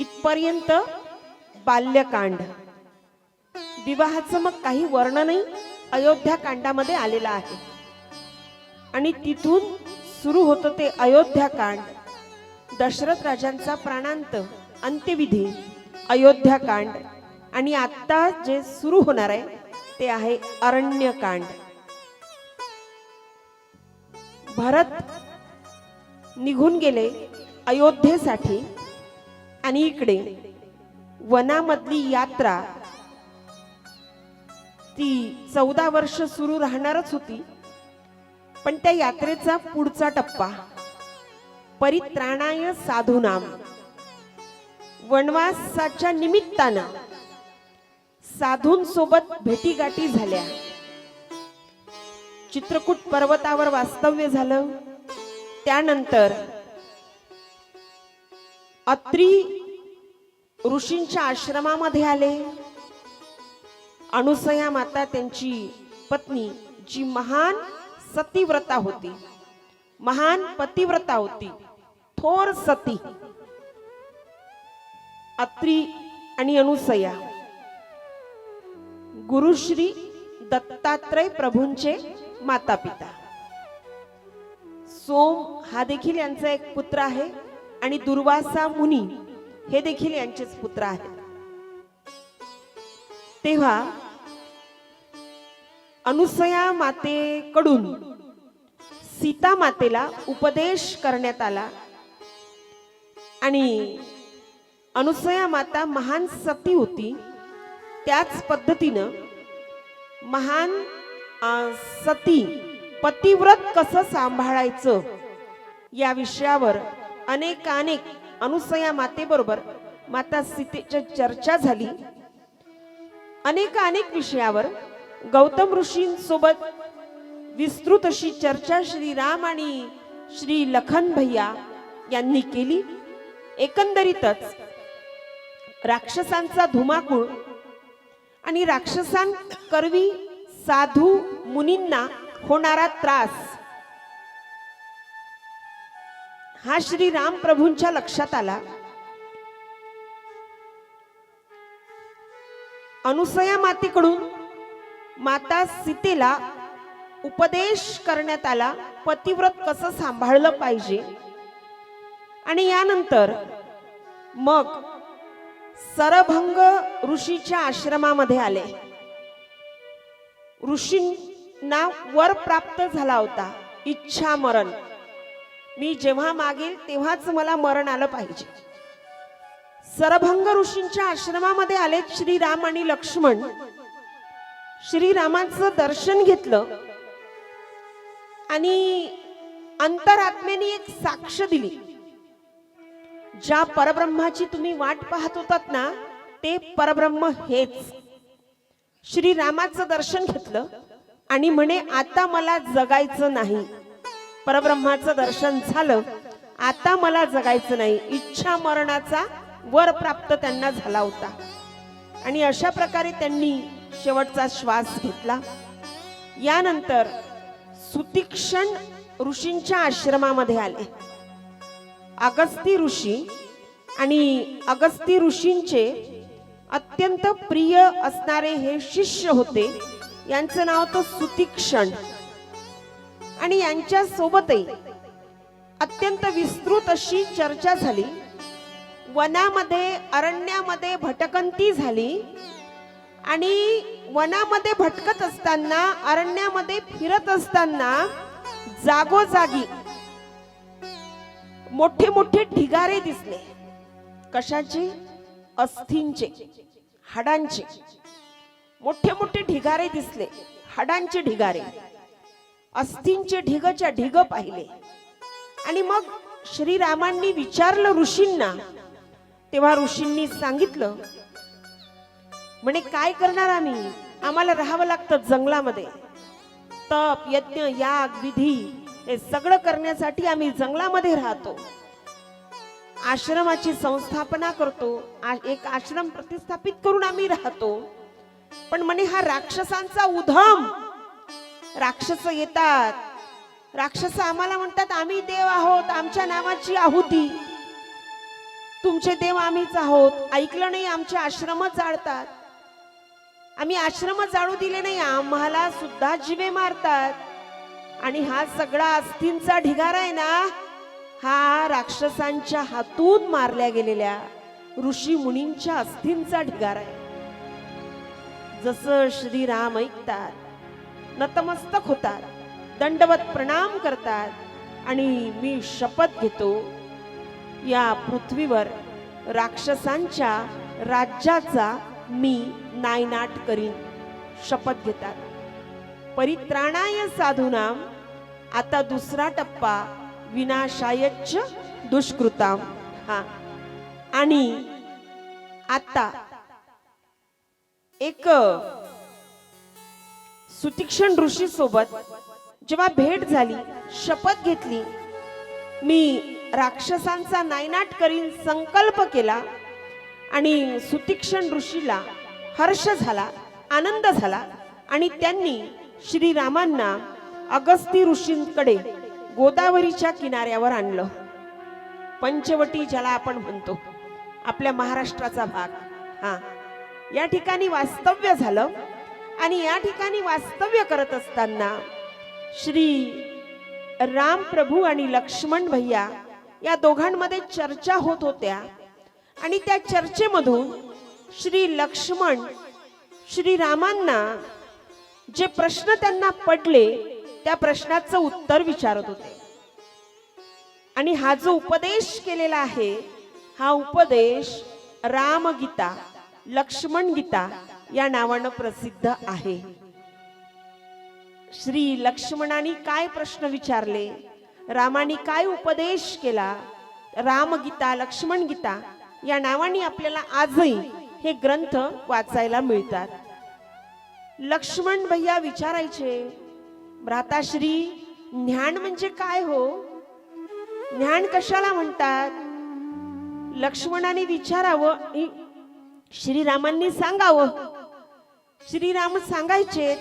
इथपर्यंत बाल्यकांड. विवाहाचं मग काही वर्णनही अयोध्या कांडामध्ये आलेलं आहे आणि तिथून सुरू होतं ते अयोध्याकांड. दशरथ राजांचा प्राणांत, अंत्यविधी, अयोध्याकांड आणि आता जे सुरू होणार आहे ते आहे अरण्यकांड. भरत निघून गेले अयोध्येसाठी आणि इकडे वनामधली यात्रा ती 14 वर्ष सुरू राहणारच होती. पण त्या यात्रेचा पुढचा टप्पा परित्राणाय साधूनाम, वनवासाच्या निमित्तानं साधूंसोबत भेटीगाठी झाल्या. चित्रकूट पर्वतावर वास्तव्य झालं. त्यानंतर अत्री ऋषींच्या आश्रमामध्ये आले. अनुसया माता त्यांची पत्नी, जी महान सतीव्रता होती, महान पतिव्रता होती, थोर सती, अत्री आणि अनुसया गुरुश्री दत्तात्रय प्रभूंचे माता पिता. सोम हा देखील यांचा एक पुत्र आहे आणि दुर्वासा मुनी हे देखील यांचेच पुत्र आहेत. तेव्हा अनुसया मातेकडून सीता मातेला उपदेश करण्यात आला आणि अनुसया माता महान सती होती. त्याच पद्धतीनं महान सती पतिव्रत कसं सांभाळायचं या विषयावर अनेक अनुसया मातेबरोबर माता सीतेची चर्चा झाली. अनेक विषयावर गौतम ऋषींसोबत विस्तृत अशी चर्चा श्री राम आणि श्री लखन भैया यांनी केली. एकंदरीतच राक्षसांचा धुमाकूळ आणि राक्षसांकरवी साधू मुनींना होणारा त्रास हा श्री राम प्रभूंच्या लक्षात आला. अनुसया मातेकडून माता सीतेला उपदेश करण्यात आला, पतिव्रत कसं सांभाळलं पाहिजे. आणि यानंतर मग सरभंग ऋषीच्या आश्रमामध्ये आले. ऋषींना वर प्राप्त झाला होता, इच्छा मरण. मी जेव्हा मागेल तेव्हाच मला मरण आलं पाहिजे. सरभंग ऋषींच्या आश्रमामध्ये आले श्रीराम आणि लक्ष्मण. श्रीरामांचं दर्शन घेतलं आणि अंतरात्मेने एक साक्ष दिली. ज्या परब्रह्माची तुम्ही वाट पाहत होतात ना, ते परब्रह्म हेच. श्रीरामाचं दर्शन घेतलं आणि म्हणे आता मला जगायचं नाही. परब्रह्माचं दर्शन झालं, आता मला जगायचं नाही. इच्छा मरणाचा वर प्राप्त त्यांना झाला होता आणि अशा प्रकारे त्यांनी शेवटचा श्वास घेतला. यानंतर सुतीक्षण ऋषींच्या आश्रमामध्ये आले. अगस्ती ऋषी आणि अगस्ती ऋषींचे अत्यंत प्रिय असणारे हे शिष्य होते. यांचं नाव होतं सुतीक्षण आणि यांच्या सोबतही अत्यंत विस्तृत अशी चर्चा झाली. वनामध्ये अरण्यामध्ये भटकंती झाली आणि वनामध्ये भटकत असताना, अरण्यामध्ये फिरत असताना जागोजागी मोठे मोठे ढिगारे दिसले. कशाचे? अस्थींचे, हाडांचे. मोठे मोठे ढिगारे दिसले, हाडांचे ढिगारे. अस्थींचे ढिगच्या ढिग पाहिले आणि मग श्रीरामांनी विचारलं ऋषींना. तेव्हा ऋषींनी सांगितलं, म्हणे काय करणार आम्ही, आम्हाला राहावं लागतं जंगलामध्ये. तप, यज्ञ, याग, विधी हे सगळं करण्यासाठी आम्ही जंगलामध्ये राहतो. आश्रमाची संस्थापना करतो, एक आश्रम प्रतिष्ठापित करून आम्ही राहतो. पण म्हणे हा राक्षसांचा उधम, राक्षस येतात, राक्षस आम्हाला म्हणतात आम्ही देव आहोत, आमच्या नावाची आहुती. तुमचे देव आम्हीच आहोत, ऐकलं नाही, आमचे आश्रमच जाळतात, आम्ही आश्रम जाळू दिले नाही, आम्हाला सुद्धा जीवे मारतात. आणि हा सगळा अस्थींचा ढिगारा आहे ना, हा राक्षसांच्या हातून मारल्या गेलेल्या ऋषी मुनींच्या अस्थींचा ढिगारा आहे. जसं श्रीराम ऐकतात, नतमस्तक होतात, दंडवत प्रणाम करतात आणि मी शपथ घेतो, या पृथ्वीवर राक्षसांच्या राज्याचा मी नायनाट करीन. शपथ घेतात. परित्राणाय साधूनाम, आता दुसरा टप्पा विनाशायच दुष्कृताम. हा, आणि आता एक सुतीक्षण ऋषी सोबत जेव्हा भेट झाली, शपथ घेतली, मी राक्षसांचा नायनाट करीन, संकल्प केला, आणि सुतीक्षण ऋषीला हर्ष झाला, आनंद झाला, आणि त्यांनी श्रीरामांना अगस्ती ऋषींकडे गोदावरीच्या किनाऱ्यावर आणलं. पंचवटी ज्याला आपण म्हणतो, आपल्या महाराष्ट्राचा भाग, हा, या ठिकाणी वास्तव्य झालं. आणि या ठिकाणी वास्तव्य करत असताना श्री राम प्रभू आणि लक्ष्मण भैया या दोघांमध्ये चर्चा होत होत्या. आणि त्या चर्चेमधून श्री लक्ष्मण श्रीरामांना जे प्रश्न त्यांना पडले त्या प्रश्नाचं उत्तर विचारत होते. आणि हा जो उपदेश केलेला आहे, हा उपदेश रामगीता, लक्ष्मण गीता या नावानं प्रसिद्ध आहे. श्री लक्ष्मणाने काय प्रश्न विचारले, रामाने काय उपदेश केला, रामगीता, लक्ष्मण गीता या नावाने आपल्याला आजही हे ग्रंथ वाचायला मिळतात. लक्ष्मण भैया विचारायचे, भ्राताश्री, ज्ञान म्हणजे काय हो? ज्ञान कशाला म्हणतात? लक्ष्मणाने विचारावं, श्रीरामांनी सांगावं. श्रीराम सांगायचे,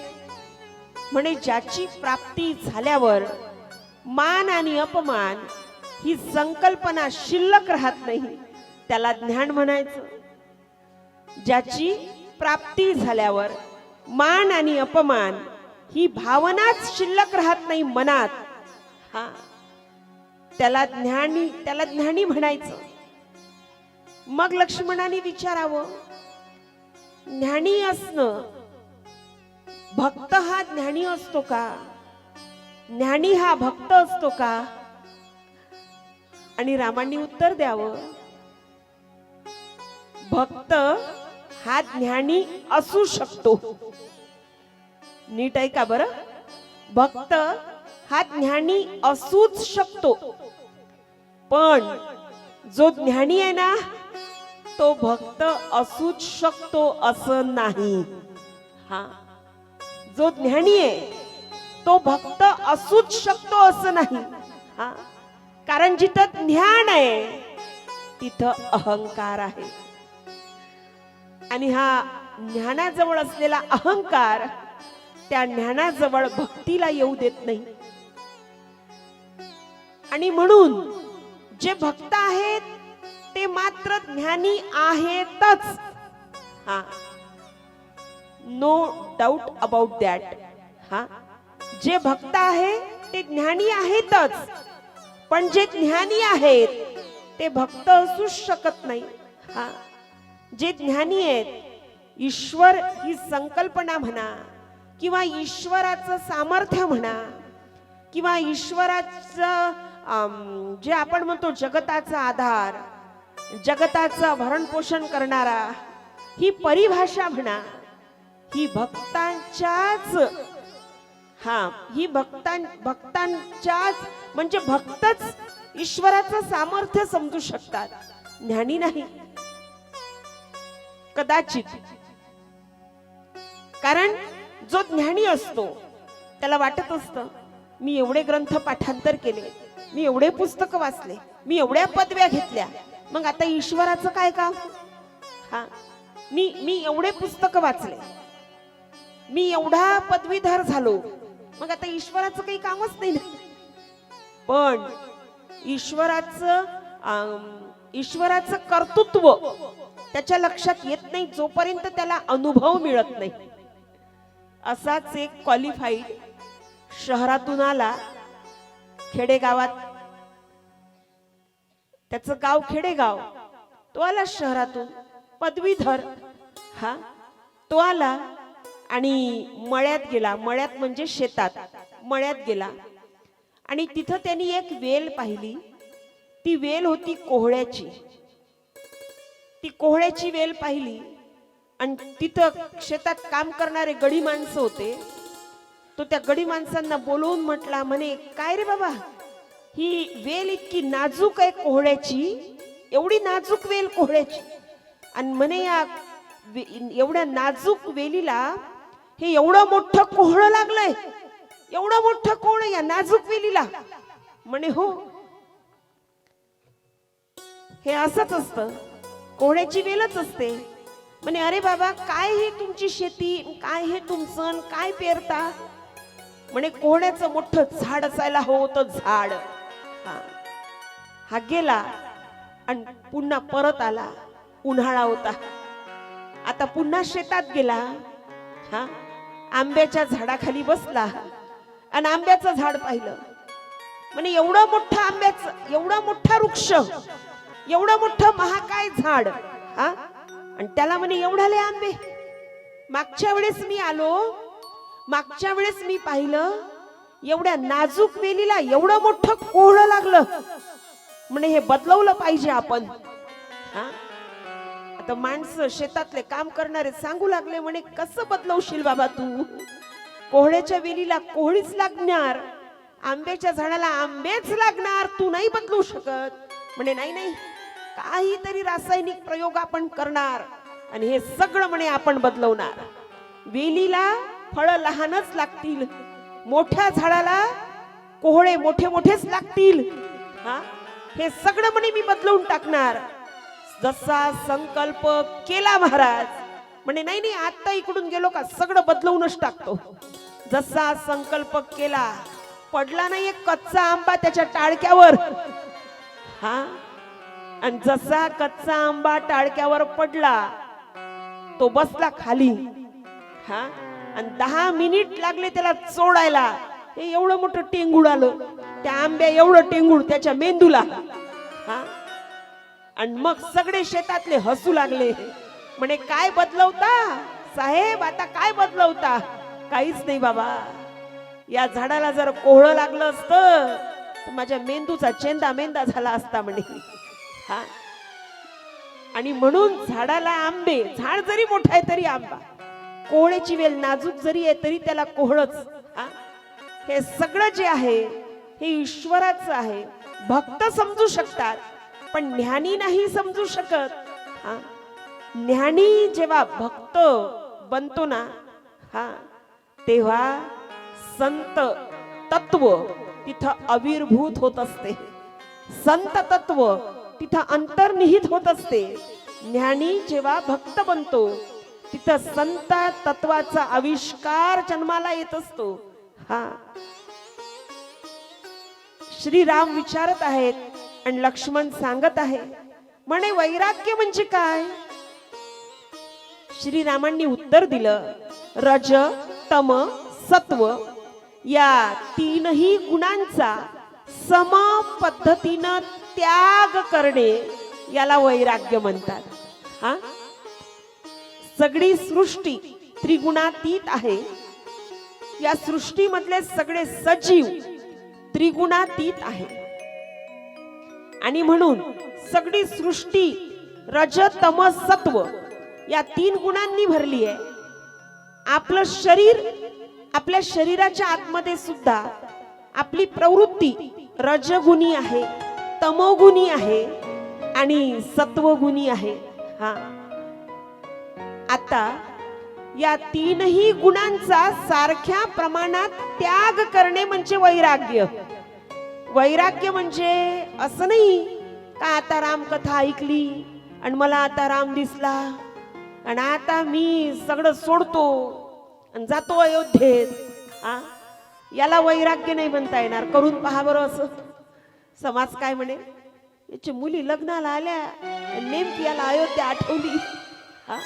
म्हणे ज्याची प्राप्ती झाल्यावर मान आणि अपमान ही संकल्पना शिल्लक राहत नाही, त्याला ज्ञान म्हणायचं. ज्याची प्राप्ती झाल्यावर मान आणि अपमान ही भावनाच शिल्लक राहत नाही मनात, हा, त्याला ज्ञानी म्हणायचं. मग लक्ष्मणाने विचारावं, ज्ञानी असणं, भक्त हा ज्ञानी असतो का? ज्ञानी हा भक्त असतो का? आणि रामांनी उत्तर द्यावं, भक्त हा ज्ञानी असू शकतो. नीट ऐका बरं, भक्त हा ज्ञानी असूच शकतो, पण जो ज्ञानी आहे ना, तो भक्त असूच शकतो असं नाही. हा, जो ज्ञानी आहे तो भक्त असूच शकतो असं नाही. हा, कारण जिथं ज्ञान आहे तिथं अहंकार आहे. आणि हा ज्ञानाजवळ असलेला अहंकार त्या ज्ञानाजवळ भक्तीला येऊ देत नाही. आणि म्हणून जे भक्त आहेत ते मात्र ज्ञानी आहेतच. हा, नो डाऊट अबाउट दॅट. हा, जे भक्त आहे ते ज्ञानी आहेतच, पण जे ज्ञानी आहेत ते भक्त असू शकत नाही. हा, जे ज्ञानी आहेत, ईश्वर ही संकल्पना म्हणा, किंवा ईश्वराचं सामर्थ्य म्हणा, किंवा ईश्वराचं जे आपण म्हणतो जगताचा आधार, जगताचं भरण पोषण करणारा, ही परिभाषा म्हणा, ही भक्तांच्याच, हा, ही भक्तांच्याच म्हणजे भक्तच ईश्वराचं सामर्थ्य समजू शकतात, ज्ञानी नाही. कदाचित, कारण जो ज्ञानी असतो त्याला वाटत असतं, मी एवढे ग्रंथ पाठांतर केले, मी एवढे पुस्तक वाचले, मी एवढ्या पदव्या घेतल्या, मग आता ईश्वराचं काय काम? हा, मी एवढे पुस्तक वाचले, मी एवढा पदवीधर झालो, मग आता ईश्वराचं काही कामच नाही ना. पण ईश्वराचं ईश्वराचं कर्तृत्व त्याच्या लक्षात येत नाही जोपर्यंत त्याला अनुभव मिळत नाही. असाच एक क्वालिफाईड शहरातून आला, खेडेगावात, त्याचं गाव खेडेगाव, तो आला शहरातून पदवीधर. हा तो आला आणि मळ्यात गेला. मळ्यात म्हणजे शेतात, मळ्यात गेला आणि तिथं त्यांनी एक वेल पाहिली. ती वेल होती कोहळ्याची. ती कोहळ्याची वेल पाहिली आणि तिथं शेतात काम करणारे गडी माणसं होते. तो त्या गडी माणसांना बोलवून म्हटला, म्हणे काय रे बाबा, ही वेल इतकी नाजूक आहे कोहळ्याची, एवढी नाजूक वेल कोहळ्याची, आणि म्हणे या एवढ्या नाजूक वेलीला हे एवढं मोठं कोहळं लागलंय, एवढं मोठं कोहळं या नाजूक वेलीला. म्हणे हो, हे असंच असतं, कोहळ्याची वेलच असते. म्हणे अरे बाबा, काय हे तुमची शेती, काय हे तुमचं, काय पेरता? म्हणे कोहळ्याचं मोठं झाड असायला होतं, झाड. हा गेला आणि पुन्हा परत आला. उन्हाळा होता. आता पुन्हा शेतात गेला. हा आंब्याच्या झाडाखाली बसला आणि आंब्याचं झाड पाहिलं. म्हणे एवढं मोठं आंब्याचं, एवढा मोठा वृक्ष, एवढं मोठं महाकाय झाड. हा आणि त्याला म्हणे एवढाले आंबे. मागच्या वेळेस मी आलो, मागच्या वेळेस मी पाहिलं, एवढ्या नाजूक वेलीला एवढं मोठं कोहळं लागलं. म्हणे हे बदलवलं पाहिजे आपण. हा आता माणसं शेतातले काम करणारे सांगू लागले, म्हणे कसं बदलवशील बाबा तू? कोहळ्याच्या वेलीला कोहळीच लागणार, आंब्याच्या झाडाला आंबेच लागणार, तू नाही बदलू शकत. म्हणे नाही नाही, काहीतरी रासायनिक प्रयोग आपण करणार आणि हे सगळं म्हणे आपण बदलवणार. वेलीला फळं लहानच लागतील, मोठ्या झाडाला कोहळे मोठे मोठेच लागतील. हा हे सगळं म्हणे मी बदलवून टाकणार. जसा संकल्प केला महाराज, म्हणे नाही नाही, आता इकडून गेलो का सगळं बदलवूनच टाकतो. जसा संकल्प केला, पडला नाही एक कच्चा आंबा त्याच्या टाळक्यावर. हा आणि जसा कच्चा आंबा टाळक्यावर पडला, तो बसला खाली. हा आणि 10 मिनिट लागले त्याला चोडायला. हे एवढं मोठं टेंगुळ आलं, त्या आंब्या एवढं टेंगुळ त्याच्या मेंदूला. हा आणि मग सगळे शेतातले हसू लागले. म्हणे काय बदलवता साहेब, आता काय बदलवता? काहीच नाही बाबा, या झाडाला जर कोहळं लागलं असतं तर माझ्या मेंदूचा चेंदा मेंदा झाला असता म्हणे. हा आणि म्हणून झाडाला आंबे, झाड जरी मोठा आहे तरी आंबा, कोहळ्याची वेल नाजूक जरी आहे तरी त्याला कोहळच. हा हे सगळं जे आहे हे ईश्वराचं आहे. भक्त समजू शकतात पण ज्ञानी नाही समजू शकत. हा ज्ञानी जेव्हा भक्त बनतो ना, हा तेव्हा संत तत्व तिथं आविर्भूत होत असते. संत तत्व तिथं अंतर्निहित होत असते. ज्ञानी जेव्हा भक्त बनतो तिथं संत तत्वाचा आविष्कार जन्माला येत असतो. हा श्रीराम विचारत आहेत आणि लक्ष्मण सांगत आहे, म्हणे वैराग्य म्हणजे काय? श्रीरामांनी उत्तर दिलं, रज तम सत्व या तीनही गुणांचा सम पद्धतीनं त्याग करणे याला वैराग्य म्हणतात. हा सगळी सृष्टी त्रिगुणातीत आहे. या सृष्टीमधले सगळे सजीव त्रिगुणातीत आहे आणि म्हणून सगळी सृष्टी रज तम सत्व या 3 गुणांनी भरली आहे. आपलं शरीर, आपल्या शरीराच्या आतमध्ये सुद्धा आपली प्रवृत्ती रजगुणी आहे, तमोगुणी आहे आणि सत्वगुणी आहे. हा आता या 3ही गुणांचा सारख्या प्रमाणात त्याग करणे म्हणजे वैराग्य. वैराग्य म्हणजे असं नाही का आता रामकथा ऐकली आणि मला आता राम दिसला आणि आता मी सगळं सोडतो आणि जातो अयोध्येत. याला वैराग्य नाही म्हणता येणार. करून पहा बरं असं. समाज काय म्हणे, याची मुली लग्नाला आल्या, नेमकी याला अयोध्या आठवली. हा,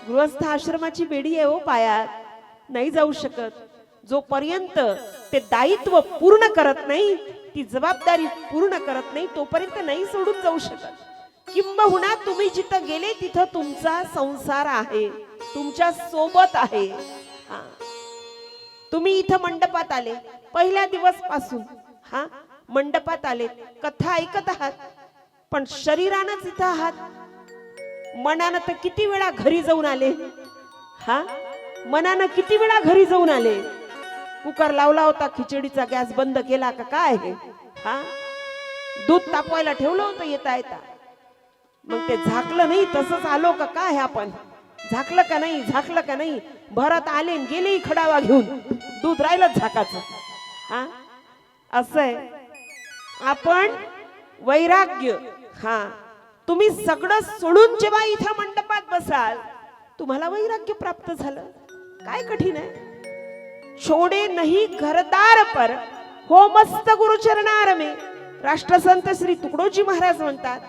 गृहस्थ आश्रमाची बेडी आहे हो पायात, नाही जाऊ शकत. जोपर्यंत ते दायित्व पूर्ण करत नाही, ती जबाबदारी पूर्ण करत नाही, तोपर्यंत नाही सोडून जाऊ शकत. किंबहुना तुम्ही जिथं गेले तिथं तुमचा संसार आहे, तुमच्या सोबत आहे. हा, तुम्ही इथं मंडपात आले, पहिल्या दिवस पासून हा मंडपात आले, कथा ऐकत आहात, पण शरीरानंच इथं आहात. मनानं तर किती वेळा घरी जाऊन आले. हा, मनानं किती वेळा घरी जाऊन आले. कुकर लावला होता, खिचडीचा गॅस बंद केला का काय हे? हा, दूध तापवायला ठेवलं होतं येता येता, मग ते झाकलं नाही, तसंच आलो का काय? आपण झाकलं का नाही, झाकलं का नाही, भरत आले गेले खडावा घेऊन, दूध राहिलं झाकाचं. हा, असं आहे. आपण वैराग्य, हा, तुम्ही सगळं सोडून जेव्हा इथं मंडपात बसाल, तुम्हाला वैराग्य प्राप्त झालं. काय कठीण आहे? छोडे नहीं घरदार पर, हो मस्त गुरुचरणार में. राष्ट्रसंत श्री तुकडोजी महाराज म्हणतात,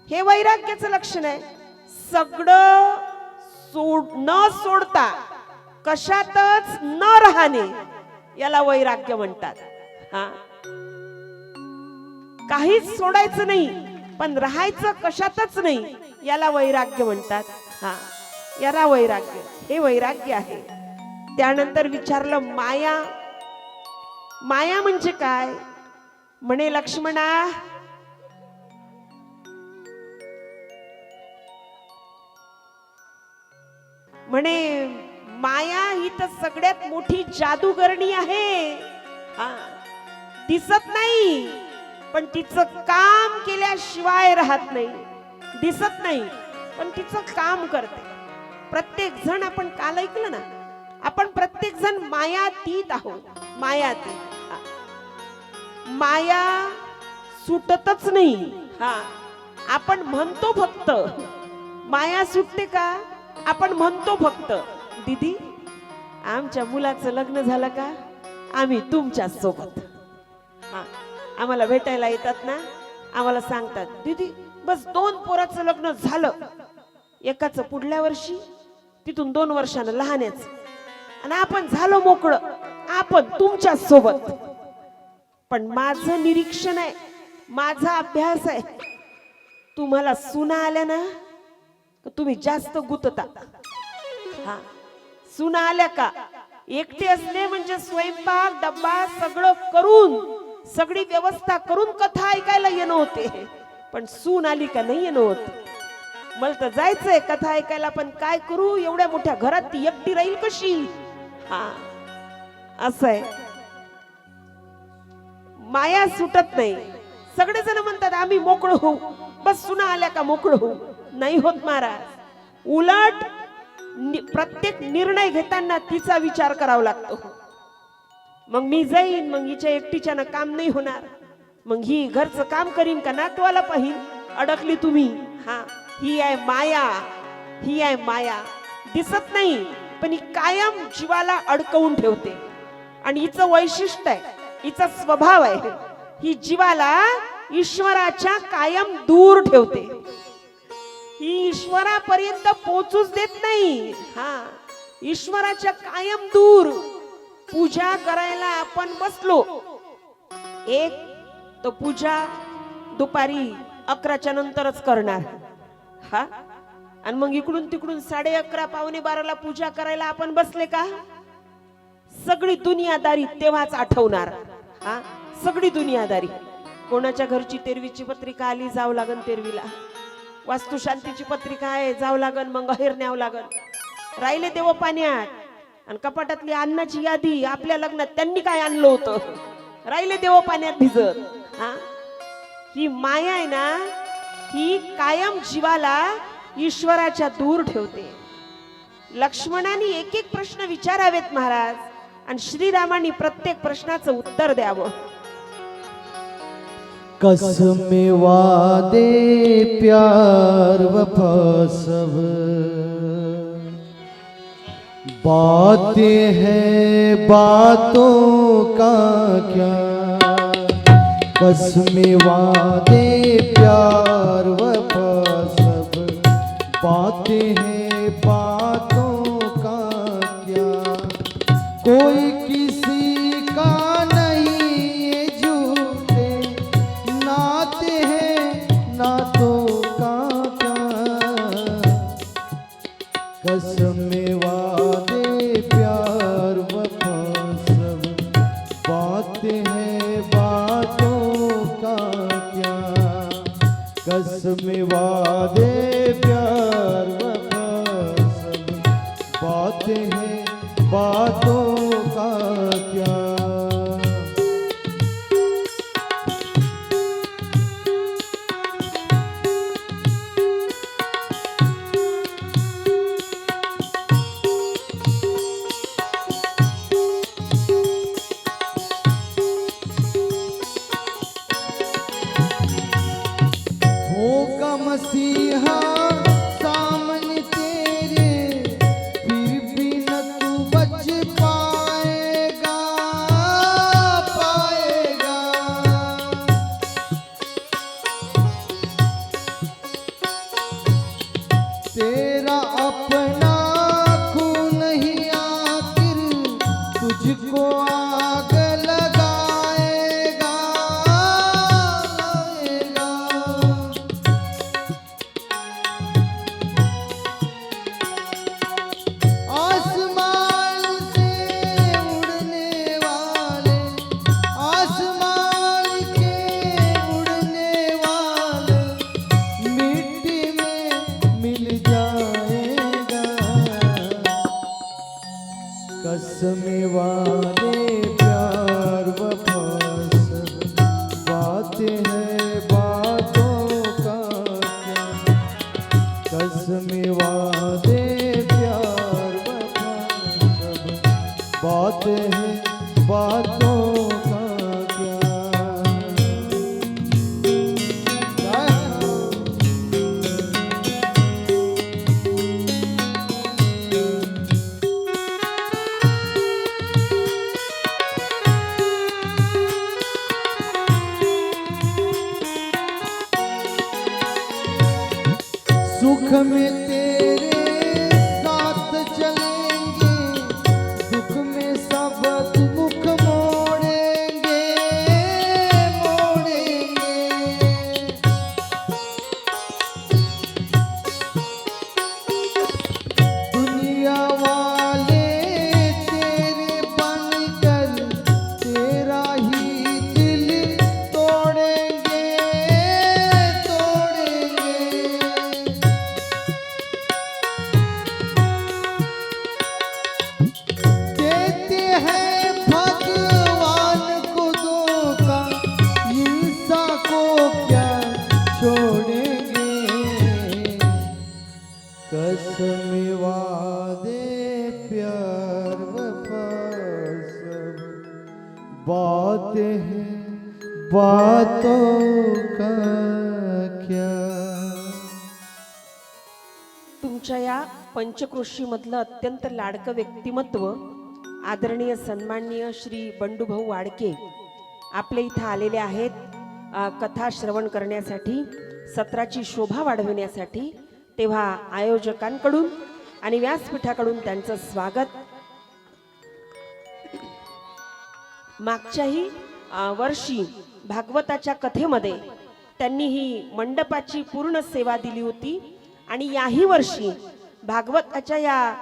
हे वैराग्याचं लक्षण आहे. सगळं न सोडता, कशातच न राहणे, याला वैराग्य म्हणतात. हा, काहीच सोडायचं नाही, पण राहायचं कशातच नाही, याला वैराग्य म्हणतात. हा, याला वैराग्य, हे वैराग्य आहे. त्यानंतर विचारलं, माया, माया म्हणजे काय? म्हणे लक्ष्मणा, म्हणे माया ही तर सगळ्यात मोठी जादूगरणी आहे. हा, दिसत नाही, पण तिचं काम केल्याशिवाय राहत नाही. दिसत नाही, पण तिचं काम करते. प्रत्येक जण, आपण काल ऐकलं ना, आपण प्रत्येक जण मायातीत आहोत. मायातीत. माया सुटतच नाही. हा, आपण म्हणतो फक्त. माया सुटते का? आपण म्हणतो फक्त, दीदी आमच्या मुलाचं लग्न झालं का, आम्ही तुमच्या सोबत. हा, आम्हाला भेटायला येतात ना, आम्हाला सांगतात, दीदी बस 2 पोराचं लग्न झालं, एकाचं पुढल्या वर्षी, तिथून 2 वर्षानं लहानच, आणि आपण झालो मोकळं, आपण तुमच्या सोबत. पण माझं निरीक्षण आहे, माझा अभ्यास आहे, तुम्हाला सुना आल्या ना, तुम्ही जास्त गुतता. हा, सुना आल्या का, एकटे असले म्हणजे स्वयंपाक डब्बा सगळं करून, सगळी व्यवस्था करून कथा ऐकायला येणं होते, पण सून आली का नाही येणं होत. मला तर जायचंय कथा ऐकायला, पण काय करू, एवढ्या मोठ्या घरात ती एकटी राहील कशी? हा, असं आहे. माया सुटत नाही. सगळेजण म्हणतात आम्ही मोकळं होऊ, बस सुना आल्या का मोकळं होऊ. नाही होत महाराज. उलट प्रत्येक निर्णय घेताना तिचा विचार करावा लागतो. मग मी जाईन, मग हिच्या एकटीच्यानं काम नाही होणार, मग ही घरचं काम करीन का नातवाला पाहिन. अडकली तुम्ही. हा, ही आहे माया, ही आहे माया. दिसत नाही, पण ही कायम जीवाला अडकवून ठेवते. आणि हिचं वैशिष्ट्य आहे, हिचा स्वभाव आहे, ही जीवाला ईश्वराच्या कायम दूर ठेवते. ही ईश्वरापर्यंत पोहोचूच देत नाही. हा, ईश्वराच्या कायम दूर. पूजा करायला आपण बसलो, एक तो पूजा दुपारी 11च्या नंतरच करणार. हा, आणि मग इकडून तिकडून 11:30 पावणे 12ला पूजा करायला आपण बसले का, सगळी दुनियादारी तेव्हाच आठवणार. हा, सगळी दुनियादारी. कोणाच्या घरची तेरवीची पत्रिका आली, जावं लागन तेरवीला. वास्तुशांतीची पत्रिका आहे, जावं लागन, मग अहेर न्यावं लागन. राहिले देव पाण्यात. आणि कपाटातली अन्नाची यादी, आपल्या लग्नात त्यांनी काय आणलं होतं, राहिले देव पाण्यात भिजत. हा, ही माया आहे ना, ही कायम जीवाला ईश्वराच्या दूर ठेवते. लक्ष्मणाने एक एक प्रश्न विचारावेत महाराज, आणि श्रीरामाने प्रत्येक प्रश्नाचं उत्तर द्यावं. कसमें वादे प्यार वफा सब बातें हैं, बातों का क्या कसमें वादे प्यार वफा सब बातें हैं बातों का क्या, कोई किसी का नहीं ये झूठे नाते हैं नातों का क्या, कसमें वादे प्यार वफा सब बातें हैं बातों का क्या, कसमें वादे प्यार वफा सब बातें हैं बातों का क्या। होगा मसीहा सामने तेरे, फिर भी न तू बच पाएगा पाएगा, तेरा अपना खून ही आखिर तुझको आग लगाएगा लगाएगा। आसमान से उड़ने वाले, आसमान के उड़ने वाले मिट्टी में मिल जाएगा, कसमें वादे प्यार वफा सब बातें हैं बातों का क्या, कसमें वादे प्यार वफा सब बातें हैं बातों का क्या। सुख में तेरे साथ चलेंगे, दुख में सब मुख मोड़ेंगे मोड़ेंगे, दुनिया वाले तेरे बनकर तेरा ही दिल तोड़ेंगे तोड़ेंगे, देते हैं भगवान को धोखा, हिंसा को क्या छोड़ेंगे, कसमें वादे प्यार वफा सब बातें हैं बातों का क्या। तुमच्या या पंचक्रोशीमधलं अत्यंत लाडकं व्यक्तिमत्व आदरणीय सन्माननीय श्री बंडूभाऊ वाडके आपले इथं आलेले आहेत कथा श्रवण करण्यासाठी, सत्राची शोभा वाढविण्यासाठी। तेव्हा आयोजकांकडून आणि व्यासपीठाकडून त्यांचं स्वागत। मागच्याही वर्षी भागवताच्या कथेमध्ये त्यांनी ही मंडपाची पूर्ण सेवा दिली होती आणि याही वर्षी भागवताच्या या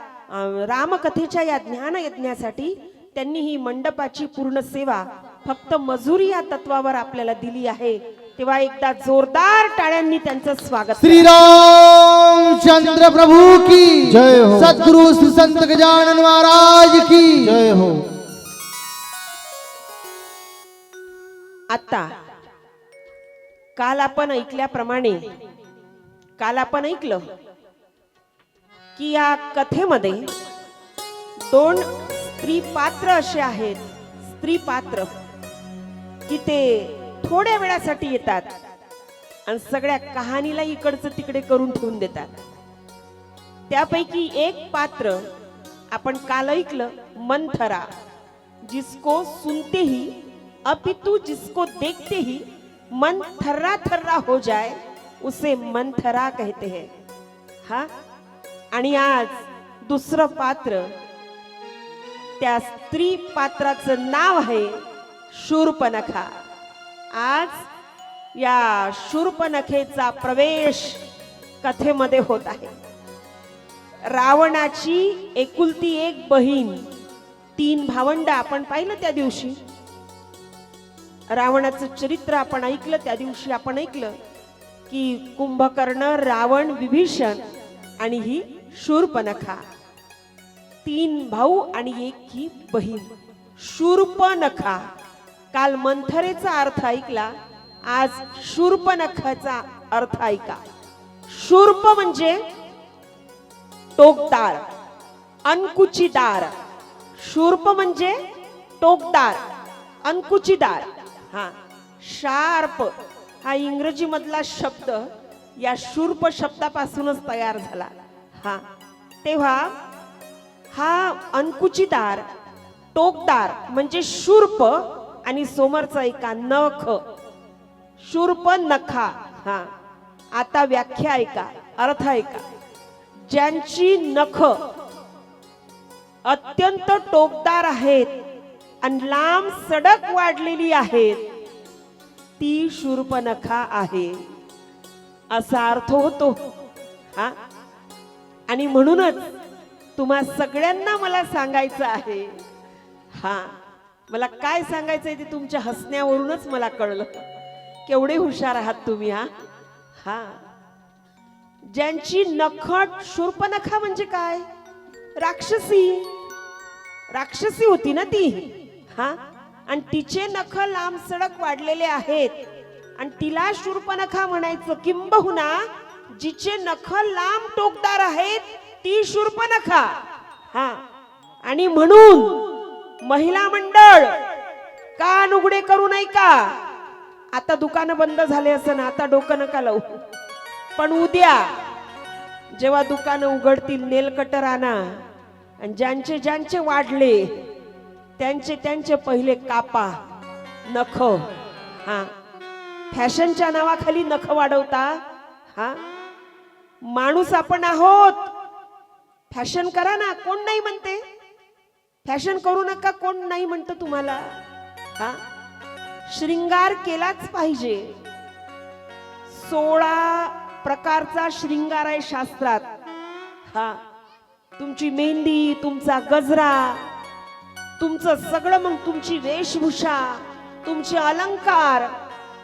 रामकथेच्या या ज्ञान यज्ञासाठी त्यांनी ही मंडपाची पूर्ण सेवा फक्त मजुरी या तत्वावर आपल्याला दिली आहे। तेव्हा एकदा जोरदार टाळ्यांनी त्यांचं स्वागत। श्री रामचंद्र प्रभु की जय हो, सद्गुरु श्री संत गजानन महाराज की जय हो। आता काल आपण ऐकल्याप्रमाणे ऐकलं की या कथेमध्ये दोन स्त्री पात्र असे आहेत, स्त्री पात्र की ते थोड्या वेळासाठी येतात आणि सगळ्या कहाणीला इकडचं तिकडे करून ठेवून देतात। त्यापैकी एक पात्र आपण काल ऐकलं, मंथरा, जिसको सुनते ही अपितु जिसको देखते ही मन थर्रा थर्रा हो जाए उसे मंथरा कहते हैं. हा, आणि आज दुसरं पात्र, त्या स्त्री पात्राचं नाव आहे शूर्पणखा. आज या शूर्पणखेचा प्रवेश कथेमध्ये होत आहे. रावणाची एकुलती एक बहीण, 3 भावंड आपण पाहिलं त्या दिवशी. रावणाचं चरित्र आपण ऐकलं त्या दिवशी. आपण ऐकलं की कुंभकर्ण, रावण, विभीषण आणि ही शूर्पणखा, 3 भाऊ आणि एक ही बहीण शूर्पणखा. काल मंथरेचा अर्थ ऐकला, आज शूर्पणखाचा अर्थ ऐका. शूर्प म्हणजे टोकदार, अंकुचीदार. शूर्प म्हणजे टोकदार, अंकुचीदार. हा, शार्प हा इंग्रजी मधला शब्द या शूर्प शब्दापासूनच तयार झाला. हा, तेव्हा हा अंकुचीदार, टोकदार म्हणजे शूर्प आणि समोरचा एका नख, शूर्प नखा. हा, आता व्याख्या ऐका, अर्थ ऐका. ज्यांची नख अत्यंत टोकदार आहेत आणि लांब सडक वाढलेली आहेत ती शूर्पणखा आहे, असा अर्थ होतो. हा, आणि म्हणूनच तुम्हा सगळ्यांना मला सांगायचं आहे. हा, मला काय सांगायचंय ते तुमच्या हसण्यावरूनच मला कळलं. केवढे हुशार आहात तुम्ही. हा हा, ज्यांची नखट, शूर्पणखा म्हणजे काय, राक्षसी. राक्षसी होती ना ती. हा, आणि तिचे नख लांब सडक वाढलेले आहेत आणि तिला शूर्पणखा म्हणायचं. किंबहुना जिचे नख लांब टोकदार आहेत ती शूर्पणखा. हा, आणि म्हणून महिला मंडळ कान उघडे करू नये का. आता दुकानं बंद झाले असं ना, आता डोकं नका लावू. पण उद्या जेव्हा दुकानं उघडतील, नेल कटर आणा आणि ज्यांचे ज्यांचे वाढले त्यांचे त्यांचे पहिले कापा नख. हा, फॅशनच्या नावाखाली नख वाढवता. हा, माणूस आपण आहोत. फॅशन करा ना, कोण नाही म्हणते. फॅशन करू नका, कोण नाही म्हणतं तुम्हाला. हा, श्रृंगार केलाच पाहिजे. 16 प्रकारचा श्रृंगार आहे शास्त्रात. हा, तुमची मेहंदी, तुमचा गजरा, तुमचं सगळं, मग तुमची वेशभूषा, तुमचे अलंकार,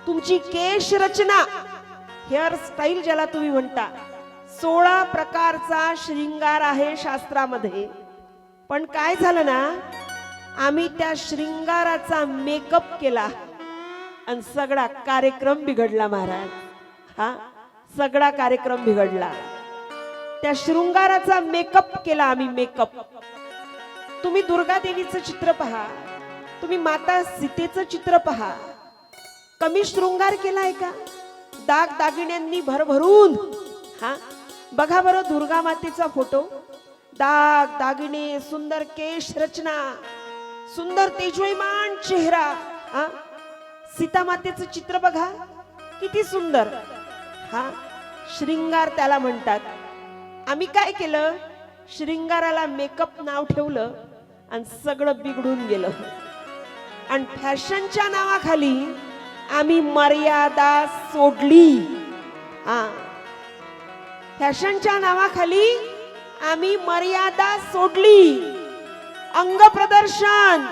तुमची केश रचना, हेअर स्टाईल ज्याला तुम्ही म्हणता, 16 प्रकारचा श्रृंगार आहे शास्त्रामध्ये. पण काय झालं ना, आम्ही त्या श्रृंगाराचा मेकअप केला आणि सगळा कार्यक्रम बिघडला महाराज. हा, सगळा कार्यक्रम बिघडला. त्या शृंगाराचा मेकअप केला आम्ही, मेकअप. तुम्ही दुर्गा देवीचं चित्र पहा, तुम्ही माता सीतेचं चित्र पहा. कमी शृंगार केलाय का? दाग दागिन्यांनी भरभरून. हा, बघा बरं दुर्गा मातेचा फोटो, दाग दागिने, सुंदर केश रचना, सुंदर तेजोयमान चेहरा. हा, सीता मातेचं चित्र बघा किती सुंदर. हा, श्रृंगार त्याला म्हणतात. आम्ही काय केलं, श्रृंगाराला मेकअप नाव ठेवलं आणि सगळं बिघडून गेलं. आणि फॅशनच्या नावाखाली आम्ही मर्यादा सोडली. हा, फॅशनच्या नावाखाली आम्ही मर्यादा सोडली. अंग प्रदर्शन,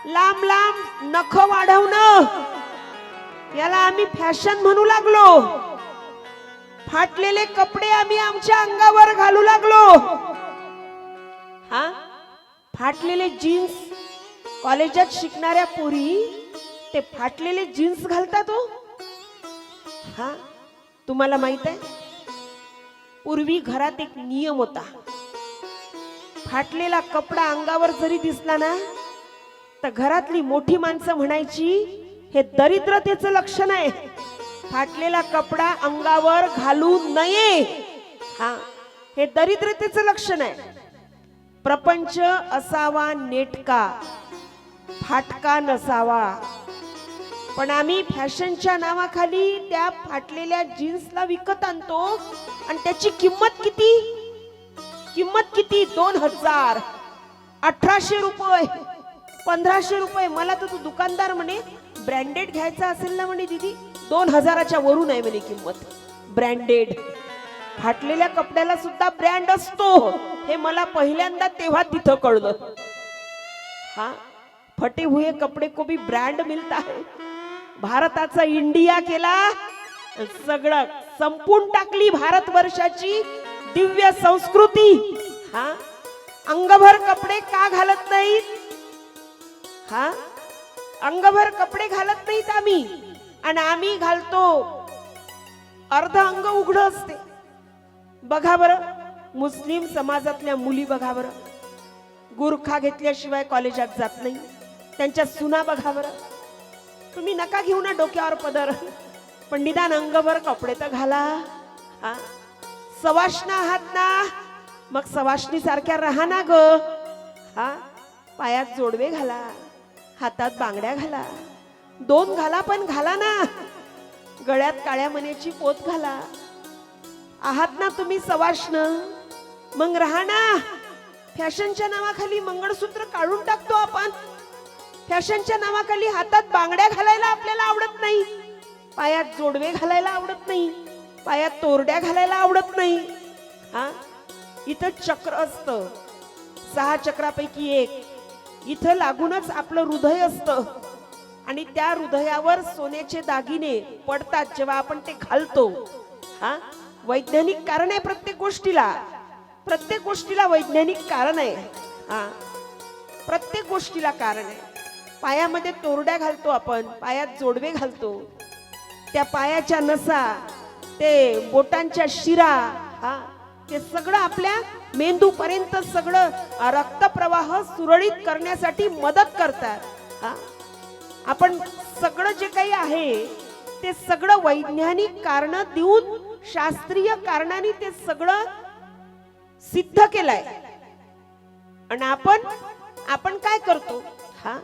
लांब लांब नख वाढवणं, याला आम्ही फॅशन म्हणू लागलो. फाटलेले कपडे आम्ही आमच्या अंगावर घालू लागलो. हा, फाटलेले जीन्स, कॉलेजात शिकणाऱ्या पोरी ते फाटलेले जीन्स घालतात. हा, तुम्हाला माहित आहे, पूर्वी घरात एक नियम होता, फाटलेला कपडा अंगावर जरी दिसला ना तर घरातली मोठी माणसं म्हणायची हे दरिद्रतेचं लक्षण आहे, फाटलेला कपडा अंगावर घालू नये. हा, हे दरिद्रतेचं लक्षण आहे. प्रपंच असावा नेटका, फाटका नसावा. पण आम्ही फॅशनच्या नावाखाली त्या फाटलेल्या जीन्सला विकत आणतो आणि त्याची किंमत किती? किंमत किती? 2000, 1800 रुपये, 1500 रुपये. मला तर तो दुकानदार म्हणे ब्रँडेड घ्यायचा असेल ना म्हणे दीदी 2000च्या वरून आहे म्हणे किंमत. ब्रँडेड फाटलेल्या कपड्याला सुद्धा ब्रँड असतो हे मला पहिल्यांदा तेव्हा तिथं कळलं. हा, फटे हुए कपडे को भी ब्रँड मिलता है. भारताचा इंडिया केला, सगळं संपून टाकली भारतवर्षाची दिव्य संस्कृती. हा, अंगभर कपडे का घालत नाहीत? हा, अंगभर कपडे घालत नाहीत आम्ही, आणि आम्ही घालतो अर्ध अंग उघड असते. बघा बरं, मुस्लिम समाजातल्या मुली बघा बरं, गुरखा घेतल्याशिवाय कॉलेजात जात नाही. त्यांच्या सुना बघा बरं. तुम्ही नका घेऊ ना डोक्यावर पदर, पण निदान अंगभर कपडे तर घाला. हा, सवाष्ण आहात ना, मग सवाष्णी सारख्या राहा ना ग. हा, पायात जोडवे घाला, हातात बांगड्या घाला, 2 घाला पण घाला ना. गळ्यात काळ्या मण्याची पोत घाला. आहात ना तुम्ही सवाष्ण, मग राहा ना. फॅशनच्या नावाखाली मंगळसूत्र काढून टाकतो आपण. फॅशनच्या नावाखाली हातात बांगड्या घालायला आपल्याला आवडत नाही, पायात जोडवे घालायला आवडत नाही, पायात तोरड्या घालायला आवडत नाही. हा, इथं चक्र असतं, 6 चक्रापैकी एक. इथं लागूनच आपलं हृदय असतं, आणि त्या हृदयावर सोन्याचे दागिने पडतात जेव्हा आपण ते घालतो. हा, वैज्ञानिक कारण आहे प्रत्येक गोष्टीला. प्रत्येक गोष्टीला वैज्ञानिक कारण आहे. हा, प्रत्येक गोष्टीला कारण आहे. पायामध्ये तोरड्या घालतो आपण, पायात जोडवे घालतो. त्या पायाच्या नसा, ते बोटांच्या शिरा, हा, ते सगळं आपल्या मेंदू पर्यंत सगळं रक्तप्रवाह सुरळीत करण्यासाठी मदत करतात. हा, आपण सगळं जे काही आहे ते सगळं वैज्ञानिक कारण देऊन, शास्त्रीय कारणाने ते सगळं सिद्ध केलंय. आणि आपण काय करतो? हा,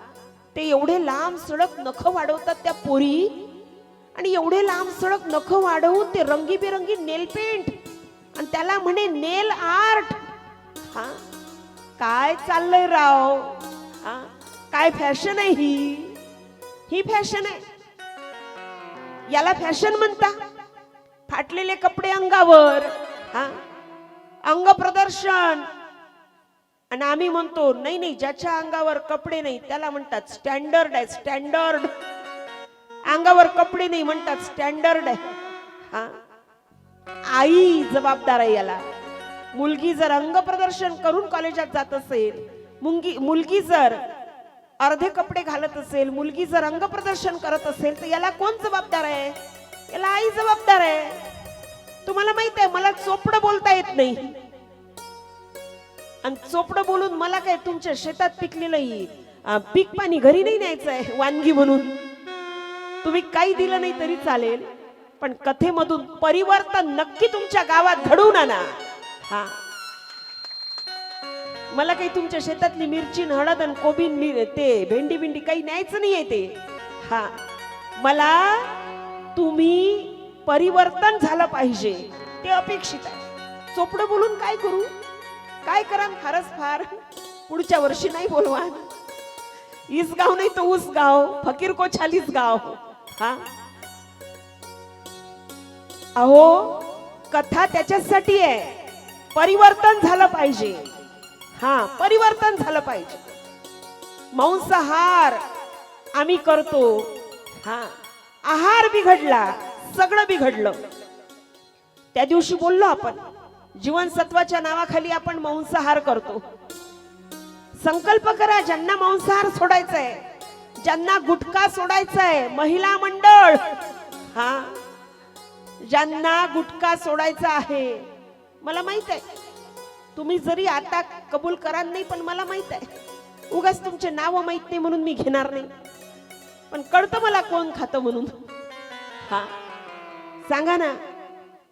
ते एवढे लांब सडक नख वाढवतात त्या पोरी, आणि एवढे लांब सडक नख वाढवून ते रंगीबेरंगी नेल पेंट, आणि त्याला म्हणे नेल आर्ट. हा, काय चाललंय राव? हा, काय फॅशन आहे ही फॅशन आहे. याला फॅशन म्हणता? फाटलेले कपडे अंगावर, हा, अंग प्रदर्शन. आणि आम्ही म्हणतो नाही नाही, ज्याच्या अंगावर कपडे नाही त्याला म्हणतात स्टँडर्ड आहे. स्टँडर्ड अंगावर कपडे नाही म्हणतात स्टँडर्ड आहे. हा, आई जबाबदार आहे याला. मुलगी जर अंग प्रदर्शन करून कॉलेजात जात असेल, मुलगी जर अर्धे कपडे घालत असेल, मुलगी जर अंग प्रदर्शन करत असेल, तर याला कोण जबाबदार आहे? याला आई जबाबदार आहे. तुम्हाला माहित आहे, मला चोपडं बोलता येत नाही, आणि चोपडं बोलून मला काय तुमच्या शेतात पिकलेलं पीक पाणी घरी नाही न्यायचंय वानगी म्हणून. तुम्ही काही दिलं नाही तरी चालेल, पण कथेमधून परिवर्तन नक्की तुमच्या गावात घडवून आणा. हा, मला काही तुमच्या शेतातली मिरची, हळद आणि कोबी, ते भेंडी बिंडी काही न्यायचं नाहीये ते. हा, मला तुम्ही परिवर्तन झालं पाहिजे ते अपेक्षित आहे. चोपडं बोलून काय करू? काय करा? फारच फार पुढच्या वर्षी नाही बोलवा. इस गाव नाही तो उस गाव, फकीर को 40 गाव. हा, अहो, कथा त्याच्यासाठी आहे, परिवर्तन झालं पाहिजे. हा, परिवर्तन झालं पाहिजे. मांसाहार आम्ही करतो. हा, आहार बिघडला, सगळं बिघडलं. त्या दिवशी बोललो आपण, जीवनसत्वाच्या नावाखाली आपण मांसाहार करतो. संकल्प करा, ज्यांना मांसाहार सोडायचा आहे, ज्यांना गुटखा सोडायचा आहे, महिला मंडळ, हा, ज्यांना गुटखा सोडायचा आहे. मला माहित आहे तुम्ही जरी आता कबूल कराल नाही, पण मला माहित आहे, उगाच तुमचे नाव माहित नाही म्हणून मी घेणार नाही, पण कळतं मला कोण खातं म्हणून. हा, सांगा ना.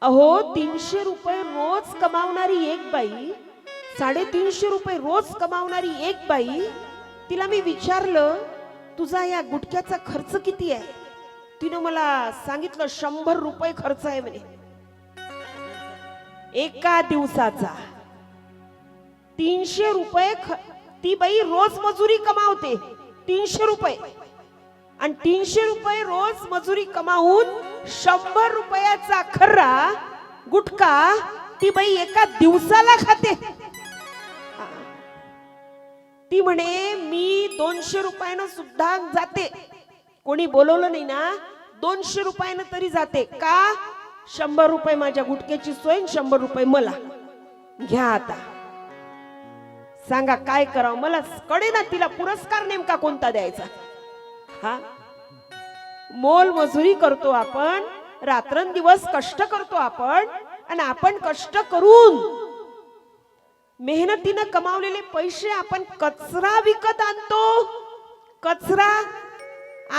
अहो, 300 रुपये रोज कमावणारी एक बाई, 350 रुपये रोज कमावणारी एक बाई, तिला मी विचारलं तुझा या गुटख्याचा खर्च किती आहे? तिनं मला सांगितलं 100 रुपये खर्च आहे म्हणे एका दिवसाचा. 300 रुपये ती बाई रोज मजुरी कमावते. 300 रुपये आणि 300 रुपये रोज मजुरी कमावून 100 रुपयाचा खर्रा गुटखा ती बाई एका दिवसाला खाते. ती म्हणे मी 200 रुपयानं सुद्धा जाते. कोणी बोलवलं नाही ना 200 रुपयानं तरी जाते. का? 100 रुपये माझ्या गुटक्याची सोय, 100 रुपये मला घ्या. आता सांगा काय करावं. मला कळे ना तिला पुरस्कार नेमका कोणता द्यायचा. हा, मोल मजुरी करतो आपण, रात्रंदिवस कष्ट करतो आपण, आणि आपण कष्ट करून मेहनतीनं कमावलेले पैसे आपण कचरा विकत आणतो. कचरा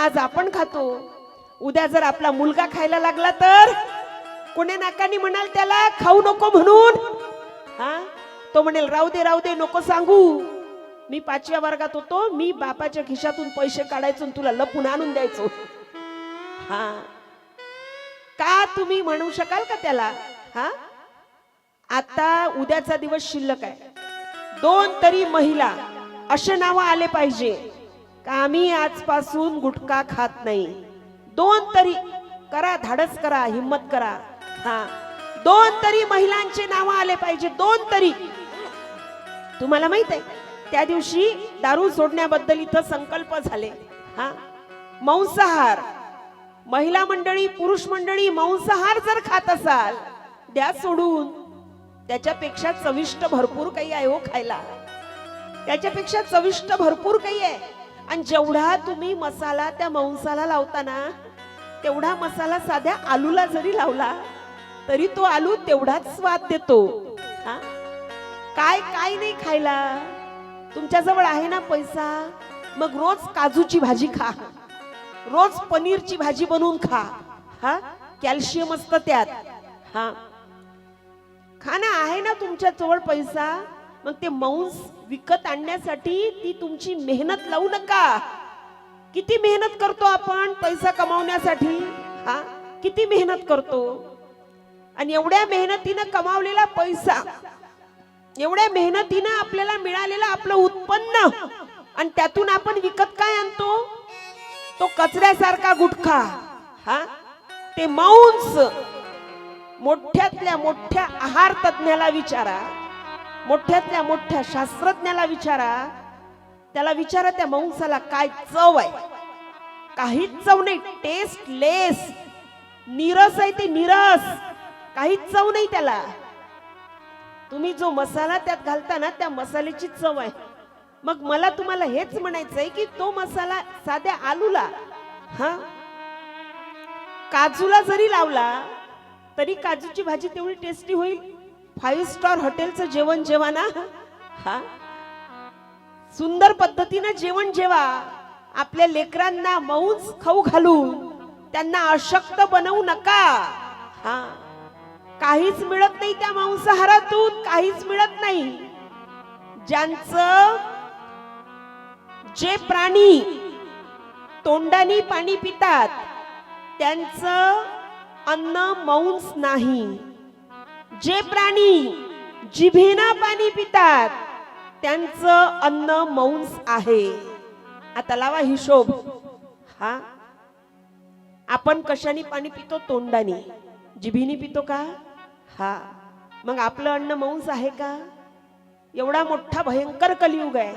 आज आपण खातो, उद्या जर आपला मुलगा खायला लागला तर कोणी नाकानी म्हणाल त्याला खाऊ नको म्हणून. हा, तो म्हणेल राहू दे नको सांगू. मी 5व्या वर्गात होतो, मी बापाच्या खिशातून पैसे काढायचो तुला लपून आणून द्यायचो. हा, का तुम्ही म्हणू शकाल का त्याला? हा, आता उद्याचा दिवस शिल्लक आहे. 2 तरी महिला असे नाव आले पाहिजे का आम्ही आजपासून गुटखा खात नाही. 2 तरी करा, धाडस करा, हिम्मत करा. हा, 2 तरी महिलांचे नाव आले पाहिजे. 2 तरी. तुम्हाला माहित आहे त्या दिवशी दारू सोडण्याबद्दल इथं संकल्प झाले. हा, मांसाहार महिला मंडळी, पुरुष मंडळी मांसाहार जर खात असाल द्या सोडून. त्याच्यापेक्षा चविष्ट भरपूर काही आहे हो खायला. त्याच्यापेक्षा चविष्ट भरपूर काही आहे. आणि जेवढा तुम्ही मसाला त्या मांसाला लावताना तेवढा मसाला साध्या आलूला जरी लावला तरी तो आलू तेवढाच स्वाद देतो. हा, काय काय नाही खायला. तुमच्याजवळ आहे ना पैसा, मग रोज काजूची भाजी खा, रोज पनीरची भाजी बनवून खा. हा, कॅल्शियम असतं त्यात. हा, खाना आहे ना तुमच्या जवळ पैसा, मग ते मांस विकत आणण्यासाठी ती तुमची मेहनत लावू नका. किती मेहनत करतो आपण पैसा कमावण्यासाठी. हा, किती मेहनत करतो. आणि एवढ्या मेहनतीनं कमावलेला पैसा, एवढ्या मेहनतीनं आपल्याला मिळालेलं आपलं उत्पन्न, आणि त्यातून आपण विकत काय आणतो? तो कचऱ्यासारखा गुटखा. हा, ते मांस. मोठ्यातल्या मोठ्या आहार तज्ञाला विचारा, मोठ्यातल्या मोठ्या शास्त्रज्ञाला विचारा, त्याला विचारा त्या मांसाला काय चव आहे. काहीच चव नाही. टेस्टलेस, नीरस आहे ते, नीरस. काहीच चव नाही त्याला. तुम्ही जो मसाला त्यात घालता ना त्या मसाल्याची चव आहे. मग मला तुम्हाला हेच म्हणायचंय की तो मसाला साध्या आलूला, हा, काजूला जरी लावला तरी काजूची भाजी तेवढी टेस्टी होईल. 5 स्टार हॉटेलचं जेवण जेवा ना. हा, सुंदर पद्धतीनं जेवण जेवा. आपल्या लेकरांना मांस खाऊ घालून त्यांना अशक्त बनवू नका. हा, काहीच मिळत नाही त्या मांसाहारातून, काहीच मिळत नाही. ज्यांचं जे प्राणी तोंडानी पाणी पितात त्यांचं अन्न मांस नाही. जे प्राणी जिभेनं पाणी पितात त्यांचं अन्न मांस आहे. आता लावा हिशोब. हा, आपण कशाने पाणी पितो? तोंडाने. जिभेने पितो का? हा, मग आपलं अन्न मांस आहे का? एवढा मोठा भयंकर कलियुग आहे,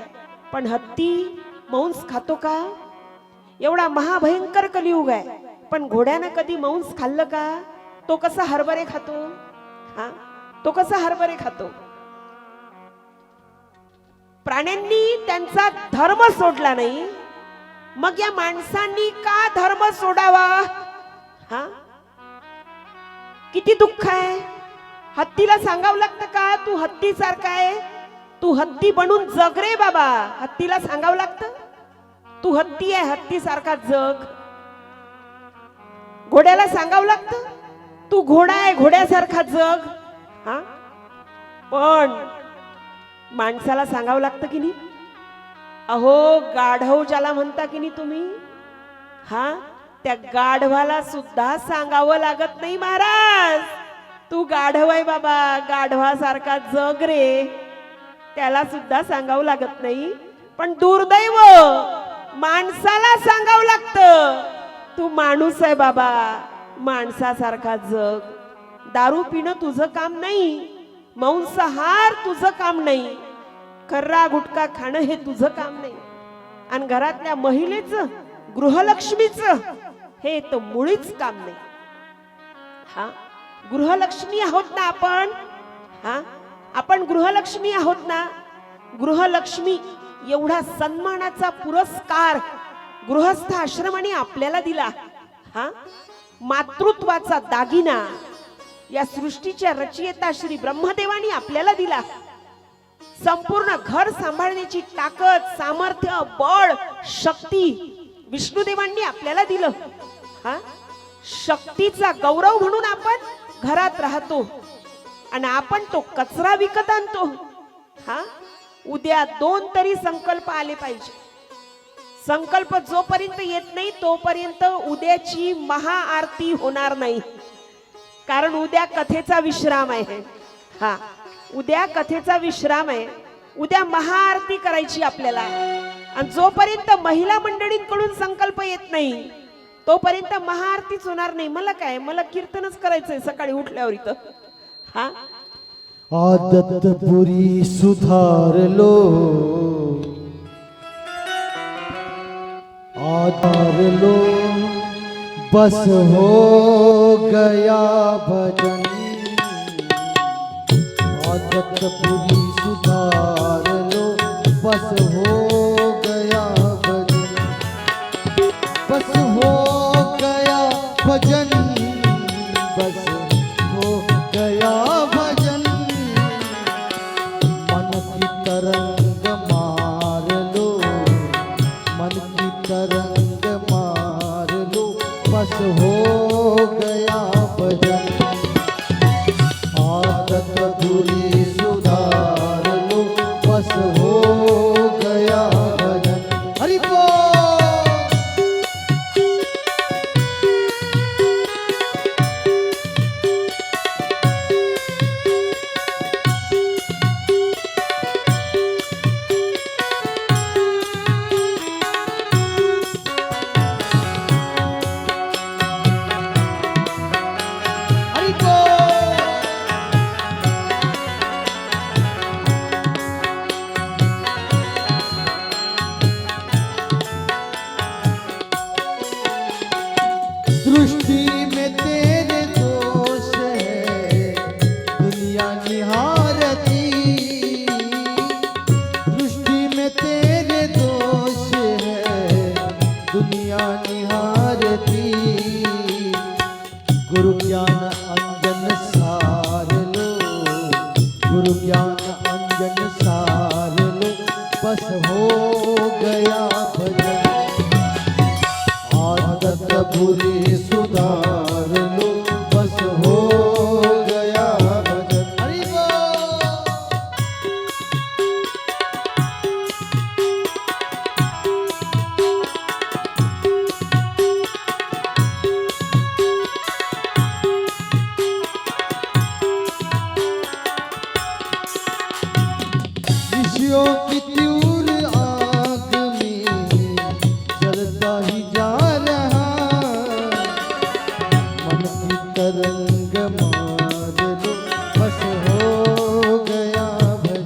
पण हत्ती मांस खातो का? एवढा महाभयंकर कलियुग आहे, पण घोड्यानं कधी मांस खाल्लं का? तो कसा हरभरे खातो? हा, तो कसा हरभरे खातो? प्राण्यांनी त्यांचा धर्म सोडला नाही, मग या माणसांनी का धर्म सोडावा? हा, किती दुःख आहे. हत्तीला सांगावं लागतं का तू हत्ती सारखा आहे, तू हत्ती बनून जग रे बाबा? हत्तीला सांगावं लागतं तू हत्ती आहे, हत्ती सारखा जग. घोड्याला सांगावं लागतं तू घोडा आहे, घोड्यासारखा जग. हा, पण माणसाला सांगावं लागतं की नाही? अहो गाढव ज्याला म्हणता की नाही तुम्ही, हा, त्या गाढवाला सुद्धा सांगावं लागत नाही महाराज, तू गाढव आहे बाबा, गाढवासारखा जग रे, त्याला सुद्धा सांगावं लागत नाही. पण दुर्दैव माणसाला सांगावं लागतं, तू माणूस आहे बाबा, माणसासारखा जग. दारू पिणं तुझं काम नाही, मांसाहार तुझं काम नाही, खर्रा गुटखा खाणं हे तुझं काम नाही, आणि घरातल्या महिलेचं, गृहलक्ष्मीचं हे तर मुळीच काम नाही. हा, गृहलक्ष्मी आहोत ना आपण, हा आपण गृहलक्ष्मी आहोत ना. गृहलक्ष्मी एवढा सन्मानाचा पुरस्कार गृहस्थ आश्रमाने आपल्याला दिला. हा, मातृत्वाचा दागिना या सृष्टीच्या रचयिता श्री ब्रह्मदेवानी आपल्याला दिला. संपूर्ण घर सांभाळण्याची ताकद, सामर्थ्य, बळ, शक्ती विष्णुदेवांनी आपल्याला दिलं. हा, शक्तीचा गौरव म्हणून आपण घरात राहतो आणि आपण तो कचरा विकत आणतो. हा, उद्या 2 तरी संकल्प आले पाहिजे. संकल्प जोपर्यंत येत नाही तोपर्यंत उद्याची महाआरती होणार नाही, कारण उद्या कथेचा विश्राम आहे. हा, उद्या कथेचा विश्राम आहे, उद्या महाआरती करायची आपल्याला. आणि जोपर्यंत महिला मंडळींकडून संकल्प येत नाही तोपर्यंत महाआरतीच होणार नाही. मला काय, मला कीर्तनच करायचंय सकाळी उठल्यावर इथं. हा, आदत पुरी सुधारलो, आधारलो, बस हो गया भजन. आदत पुरी सुधारलो, बस हो गया भजन, बस हो गया भजन, बस हो गया भजन. मन की तरंग मार लो, मन की तरंग मार लो, बस हो गया भजन. आदत बुरी सुधार लो, बस हो गया भजन. हरि बोल. हरि बोल. दृष्टि में तेरे दोष है, दुनिया निहारती. दृष्टि में तेरे दोष है, दुनिया निहारती. गुरु ज्ञान अंजन सार लो, गुरु ज्ञान अंजन सार लो, बस हो गया भजन. आदत बुरी सुधार लो, बस हो गया भजन. हरि बोल. ऋषियों की तीव्र आग में जलता ही जा रहा. मन की तरंग मार लो, बस हो गया भजन,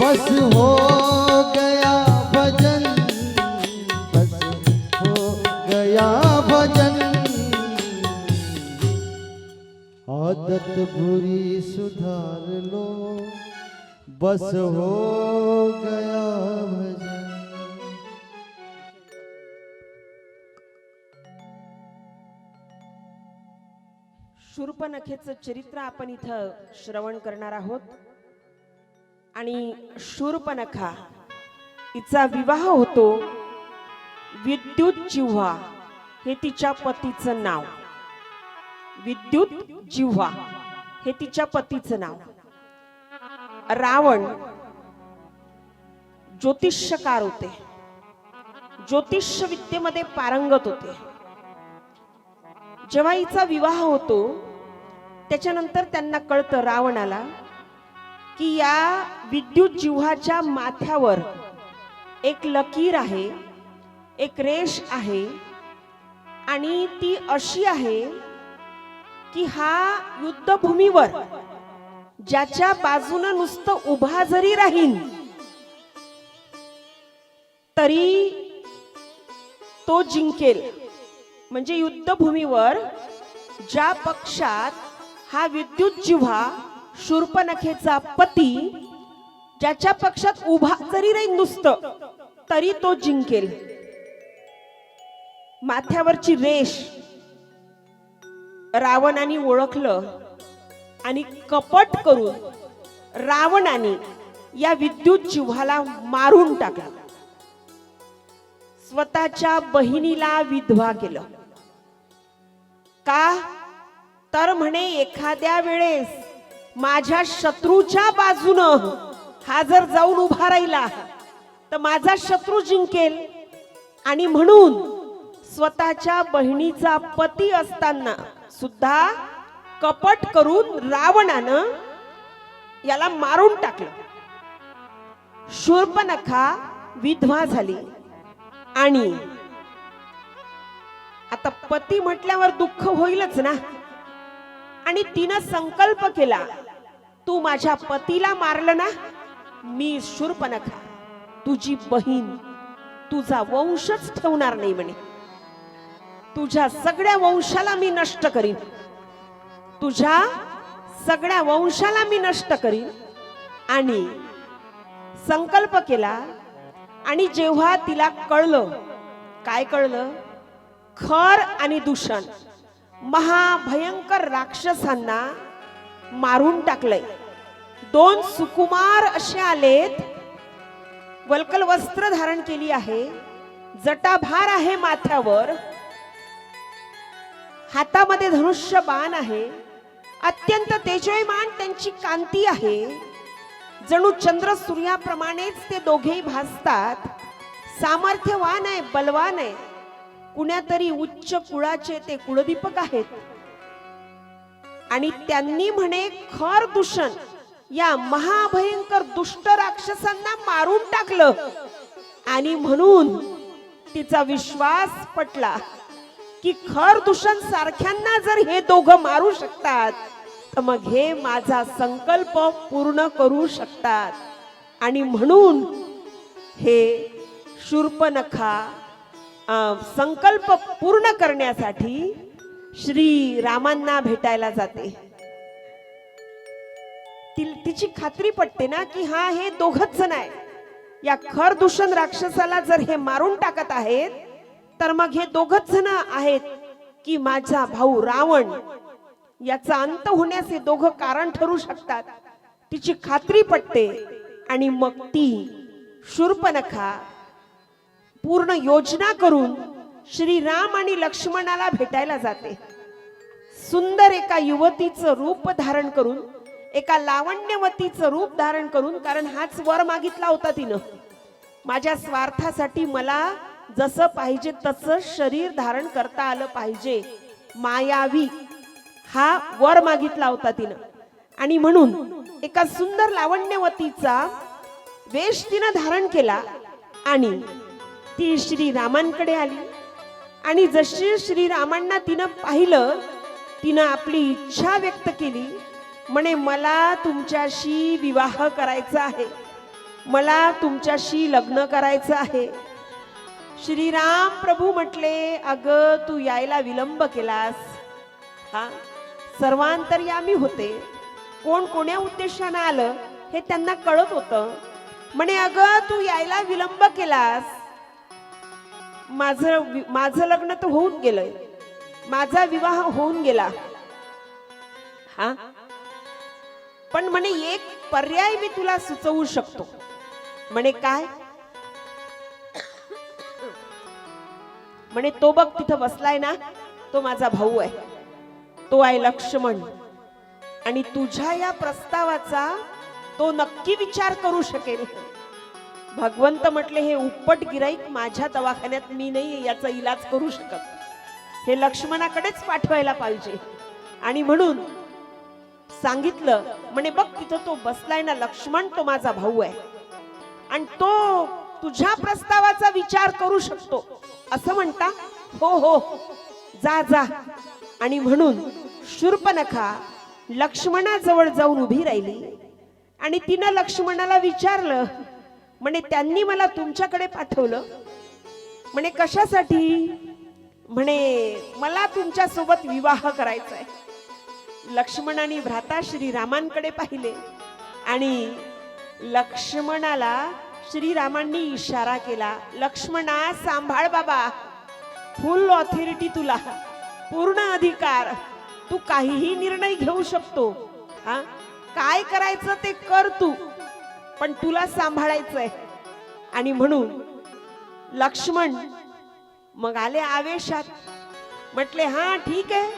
बस हो गया भजन, बस हो गया भजन. आदत बुरी सुधार लो, बस हो गया भजन. शूर्पणखेचं चरित्र आपण इथं श्रवण करणार आहोत. आणि शूर्पणखा हिचा विवाह होतो. विद्युत जिव्हा हे तिच्या पतीचं नाव. विद्युत जिव्हा हे तिच्या पतीचं नाव. रावण ज्योतिष्यकार होते. ज्योतिष विद्येमध्ये पारंगत होते. जेव्हा हिचा विवाह होतो त्याच्यानंतर त्यांना कळतं रावणाला की या विद्युत जिव्हाच्या माथ्यावर एक लकीर आहे, एक रेष आहे आणि ती अशी आहे की हा युद्धभूमीवर ज्याच्या बाजूनं नुसतं उभा जरी राहील तरी तो जिंकेल. म्हणजे युद्धभूमीवर ज्या पक्षात हा विद्युत जिव्हा शूर्पणखेचा पती ज्याच्या पक्षात उभा जरी राहील नुसतं तरी तो जिंकेल. माथ्यावरची रेष रावणाने ओळखलं आणि कपट करून रावणाने या विद्युत जिव्हाला मारून टाकला. स्वतःच्या बहिणीला विधवा केलं. का तर म्हणे एखाद्या वेळेस माझ्या शत्रूच्या बाजूनं हा जर जाऊन उभा राहिला तर माझा शत्रू जिंकेल. आणि म्हणून स्वतःच्या बहिणीचा पती असताना सुद्धा कपट करून रावणानं याला मारून टाकलं. शूर्पणखा विधवा झाली. आणि आता पती म्हटल्यावर दुःख होईलच ना. आणि तिनं संकल्प केला, तू माझ्या पतीला मारलं ना, मी शूर्पणखा तुझी बहीण तुझा वंशच ठेवणार नाही म्हणे. तुझ्या सगळ्या वंशाला मी नष्ट करीन. तुझ्या सगळ्या वंशाला मी नष्ट करीन. आणि संकल्प केला. आणि जेव्हा तिला कळलं, काय कळलं, खर आणि दूषण महाभयंकर राक्षसांना मारून टाकलंय. 2 सुकुमार असे आलेत, वल्कल वस्त्र धारण केली आहे, जटाभार आहे माथ्यावर, हातामध्ये धनुष्य बाण आहे, अत्यंत तेजोयमान त्यांची कांती आहे. जणू चंद्र सूर्याप्रमाणेच ते दोघेही भासतात. सामर्थ्यवान आहे, बलवान आहे. कुण्यातरी उच्च कुळाचे ते कुळदीपक आहेत. आणि त्यांनी म्हणे खर दूषण या महाभयंकर दुष्ट राक्षसांना मारून टाकलं. आणि म्हणून तिचा विश्वास पटला की खर दूषण सारख्यांना जर हे दोघं मारू शकतात तर मग हे माझा संकल्प पूर्ण करू शकतात. आणि म्हणून हे शूर्पणखा संकल्प पूर्ण करण्यासाठी श्री रामांना भेटायला जाते. तिची खात्री पटते ना की हा हे दोघच जण आहे. या खर दूषण राक्षसाला जर हे मारून टाकत आहेत तर मग हे दोघच जण आहेत की माझा भाऊ रावण याचा अंत होण्यास हे दोघं कारण ठरू शकतात. तिची खात्री पटते. आणि मग ती शूर्पणखा पूर्ण योजना करून श्री राम आणि लक्ष्मणाला भेटायला जाते. सुंदर एका युवतीचं रूप धारण करून, एका लावण्यवतीचं रूप धारण करून, कारण हाच वर मागितला होता तिनं, माझ्या स्वार्थासाठी मला जसं पाहिजे तसं शरीर धारण करता आलं पाहिजे, मायावी हा वर मागितला होता तिनं. आणि म्हणून एका सुंदर लावण्यवतीचा वेश तिनं धारण केला आणि ती श्री रामांकडे आली. आणि जशी श्री रामांना तिनं पाहिलं, तिनं आपली इच्छा व्यक्त केली. म्हणे मला तुमच्याशी विवाह करायचा आहे, मला तुमच्याशी लग्न करायचं आहे. श्रीराम प्रभू म्हटले, अगं तू यायला विलंब केलास. हा सर्वांतर्यामी होते, कोण कोण्या उद्देशानं आलं हे त्यांना कळत होतं. म्हणे अगं तू यायला विलंब केलास, माझं लग्न तर होऊन गेलंय, माझा विवाह होऊन गेला. हा पण म्हणे एक पर्याय मी तुला सुचवू शकतो. म्हणे काय? म्हणे तो बघ तिथं बसलाय ना, तो माझा भाऊ आहे, तो आहे लक्ष्मण. आणि तुझ्या या प्रस्तावाचा तो नक्की विचार करू शकेल. भगवंत म्हटले हे उपट गिराईक माझ्या दवाखान्यात मी नाही याचा इलाज करू शकत, हे लक्ष्मणाकडेच पाठवायला पाहिजे. आणि म्हणून सांगितलं, म्हणे बघ तिथं तो बसलाय ना लक्ष्मण, तो माझा भाऊ आहे आणि तो तुझ्या प्रस्तावाचा विचार करू शकतो असं म्हणता. हो हो जा जा. आणि म्हणून शूर्पणखा लक्ष्मणाजवळ जाऊन उभी राहिली आणि तिनं लक्ष्मणाला विचारलं, म्हणे त्यांनी मला तुमच्याकडे पाठवलं, म्हणे कशासाठी? म्हणे मला तुमच्या सोबत विवाह करायचा आहे. लक्ष्मणाने भ्राता श्रीरामांकडे पाहिले आणि लक्ष्मणाला श्रीरामांनी इशारा केला, लक्ष्मणा सांभाळ बाबा, फुल ऑथॉरिटी तुला, पूर्ण अधिकार, तू काहीही निर्णय घेऊ शकतो. हा काय करायचं ते कर तू, पण तुला सांभाळायचंय. आणि म्हणून लक्ष्मण मग आले आवेशात, म्हटले हा ठीक आहे,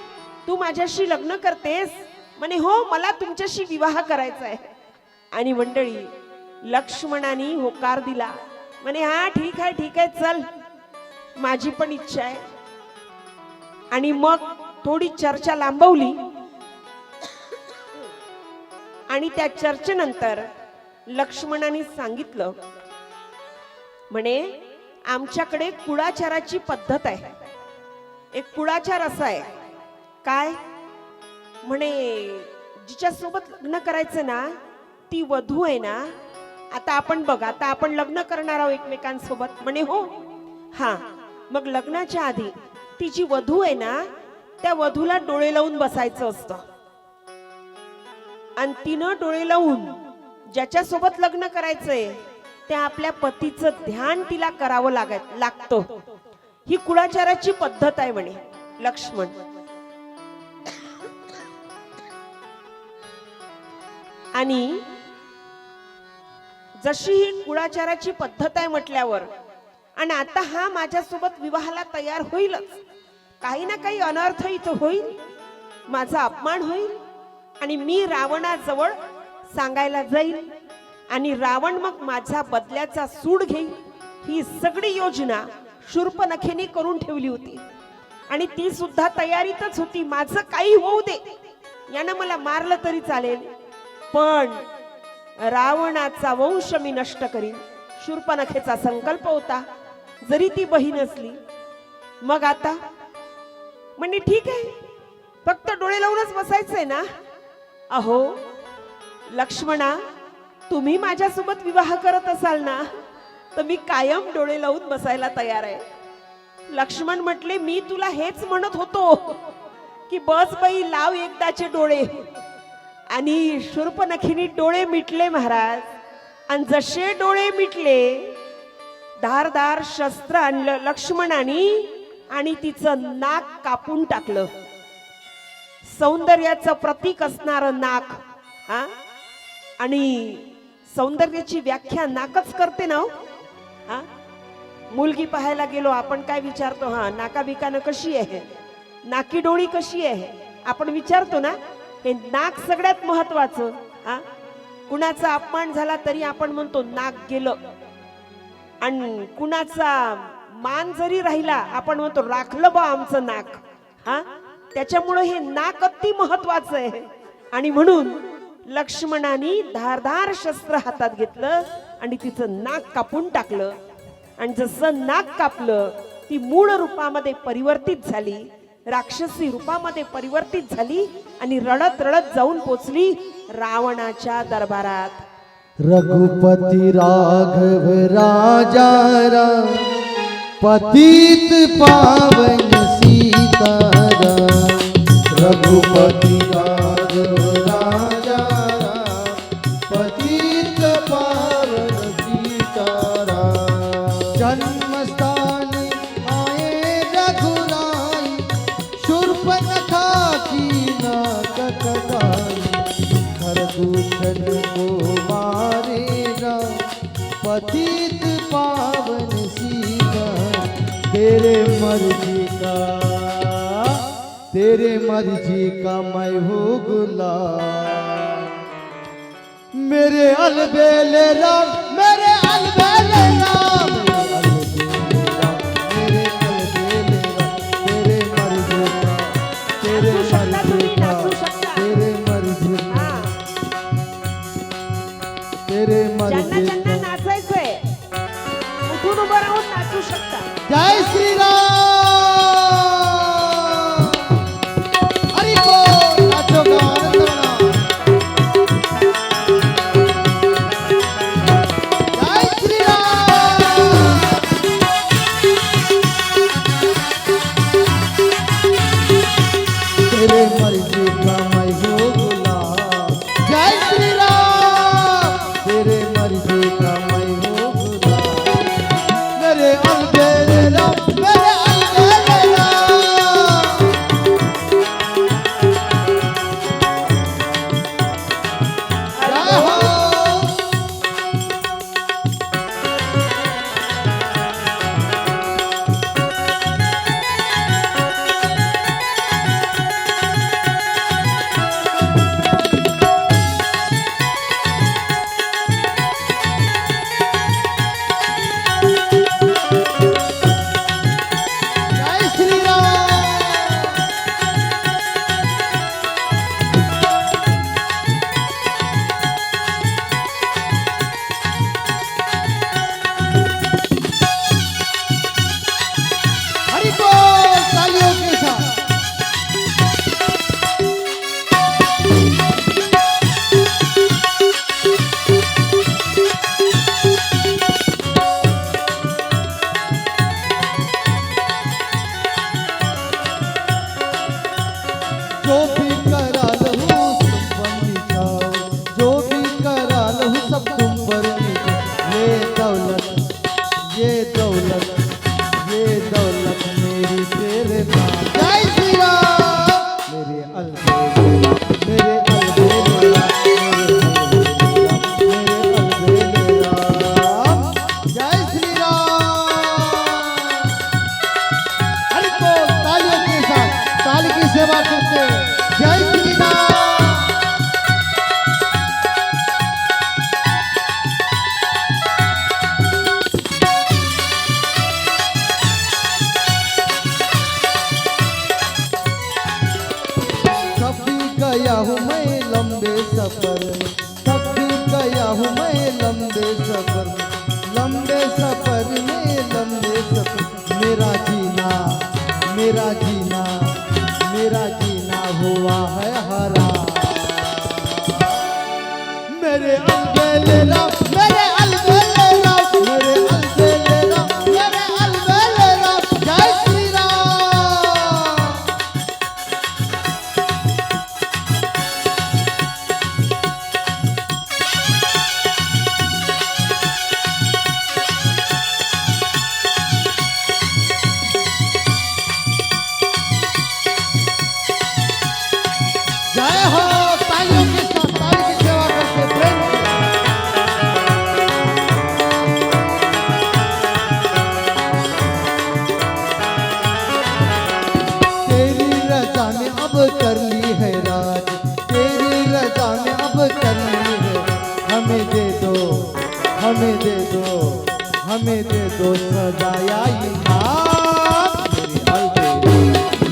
तू माझ्याशी लग्न करतेस? म्हणे हो, मला तुमच्याशी विवाह करायचा आहे. आणि मंडळी लक्ष्मणाने होकार दिला, म्हणे हा ठीक आहे ठीक आहे, चल माझी पण इच्छा आहे. आणि मग थोडी चर्चा लांबवली आणि त्या चर्चेनंतर लक्ष्मणाने सांगितलं, म्हणे आमच्याकडे कुळाचाराची पद्धत आहे. एक कुळाचार असा आहे, काय म्हणे जिच्या सोबत लग्न करायचं ना ती वधू आहे ना, आता आपण बघा, आता आपण लग्न करणार आहोत एकमेकांसोबत. म्हणे हो हा, मग लग्नाच्या आधी ती जी वधू आहे ना त्या वधूला डोळे लावून बसायचं असतं आणि तिनं डोळे लावून ज्याच्या सोबत लग्न करायचंय त्या आपल्या पतीचं ध्यान तिला करावं लागतं. ही कुळाचाराची पद्धत आहे म्हणे लक्ष्मण. आणि जशी ही कुळाचाराची पद्धत आहे म्हटल्यावर, आणि आता हा माझ्यासोबत विवाहाला तयार होईलच, काही ना काही अनर्थ इथं होईल, माझा अपमान होईल आणि मी रावणाजवळ सांगायला जाईल आणि रावण मग माझा बदल्याचा सूड घेईल. ही सगळी योजना शूर्पणखेने करून ठेवली होती आणि ती सुद्धा तयारीतच होती. माझं काही होऊ दे, यानं मला मारलं तरी चालेल, पण रावणाचा वंश मी नष्ट करीन. शूर्पणखेचा संकल्प होता, जरी ती बहीण असली. मग आता म्हणजे ठीक आहे, फक्त डोळे लावूनच बसायचंय ना. अहो लक्ष्मणा, तुम्ही माझ्यासोबत विवाह करत असाल ना तर मी कायम डोळे लावून बसायला तयार आहे. लक्ष्मण म्हटले, मी तुला हेच म्हणत होतो की बस बाई, लाव एकदाचे डोळे. आणि शूर्पणखीने डोळे मिटले महाराज, आणि जसे डोळे मिटले धारदार शस्त्र आणलं लक्ष्मणाने आणि तिचं नाक कापून टाकलं. सौंदर्याचं प्रतीक असणारं नाक. हा, आणि सौंदर्याची व्याख्या नाकच करते ना. हा, मुलगी पाहायला गेलो आपण काय विचारतो, हा नाका बिकानं कशी आहे, नाकी डोळी कशी आहे, आपण विचारतो ना. हे नाक सगळ्यात महत्वाचं. हा, कुणाचा अपमान झाला तरी आपण म्हणतो नाक गेलं, आणि कुणाचा मान जरी राहिला आपण म्हणतो राखलं बा आमचं नाक. हा, त्याच्यामुळे हे नाक अति महत्वाचं आहे. आणि म्हणून लक्ष्मणाने धारधार शस्त्र हातात घेतलं आणि तिचं नाक कापून टाकलं. आणि जसं नाक कापलं ती मूळ रूपामध्ये परिवर्तित झाली, राक्षसी रूपामध्ये परिवर्तित झाली आणि रडत रडत जाऊन पोचली रावणाच्या दरबारात. रघुपति राघव राजा राम, पतित पावन सीताराम. रघुपति राघव राजा राम, पतित पावन सीताराम. जन्मस्थान आए रघुराई, शूर्पणखा की नाक कटाई. खरदूषण को मारे राम, पतित पावन सीता. तेरे मर्जी का मैं हूँ गुलाम. मेरे अलबेले राम, मेरे अलबेले राम मेरे अलबेले राम तेरे मर्जी का तेरे नाचू शकता मर्जी तुम्ही, का नाचू शकता. तेरे मर्जी का हा. तेरे ज्यांना मर्जी ज्यांना का नाचायचंय उठून उभं राहून नाचू शकता. जय श्री राम हरि बोल नाचो का आनंद मनाओ जय श्री राम तेरे मर्जी का मैं हो गुलाम जय श्री राम तेरे मर्जी का मैं हो गुलाम मेरे अलबेले राम मेरे अलबेले राम जय हो जय श्री राम हरि बोल तालियों के साथ जो भी करा लहू सब बंदी जाओ जो भी करा लहू सब तुम पर ये दौलत ये दौलत ये दौलत मेरी तेरे नाम जय श्री राम मेरे अलबेले मेरे अलबेले राम मेरे अलबेले राम जय श्री राम हरि बोल तालियों के साथ ताली की सेवा करते हैं। जय श्री राम कभी गया हूँ मैं लंबे सफर में कभी गया हूँ मैं लंबे सफर में लंबे सफर में लंबे सफर मेरा जीना मेरा जीना मेरा जीना हुआ है हरा मेरे अलबेले राम मेरे अलबेले राम मेरे अलबेले राम मेरे अलबेले राम जय श्री राम जय हो तालियों के साथ ताली की सेवा करते प्रेम से। तेरी रजा ने अब कर ली है राज तेरी रजा ने अब कर ली है हमें दे दो हमें दे दो हमें दे दो सजाया इमाम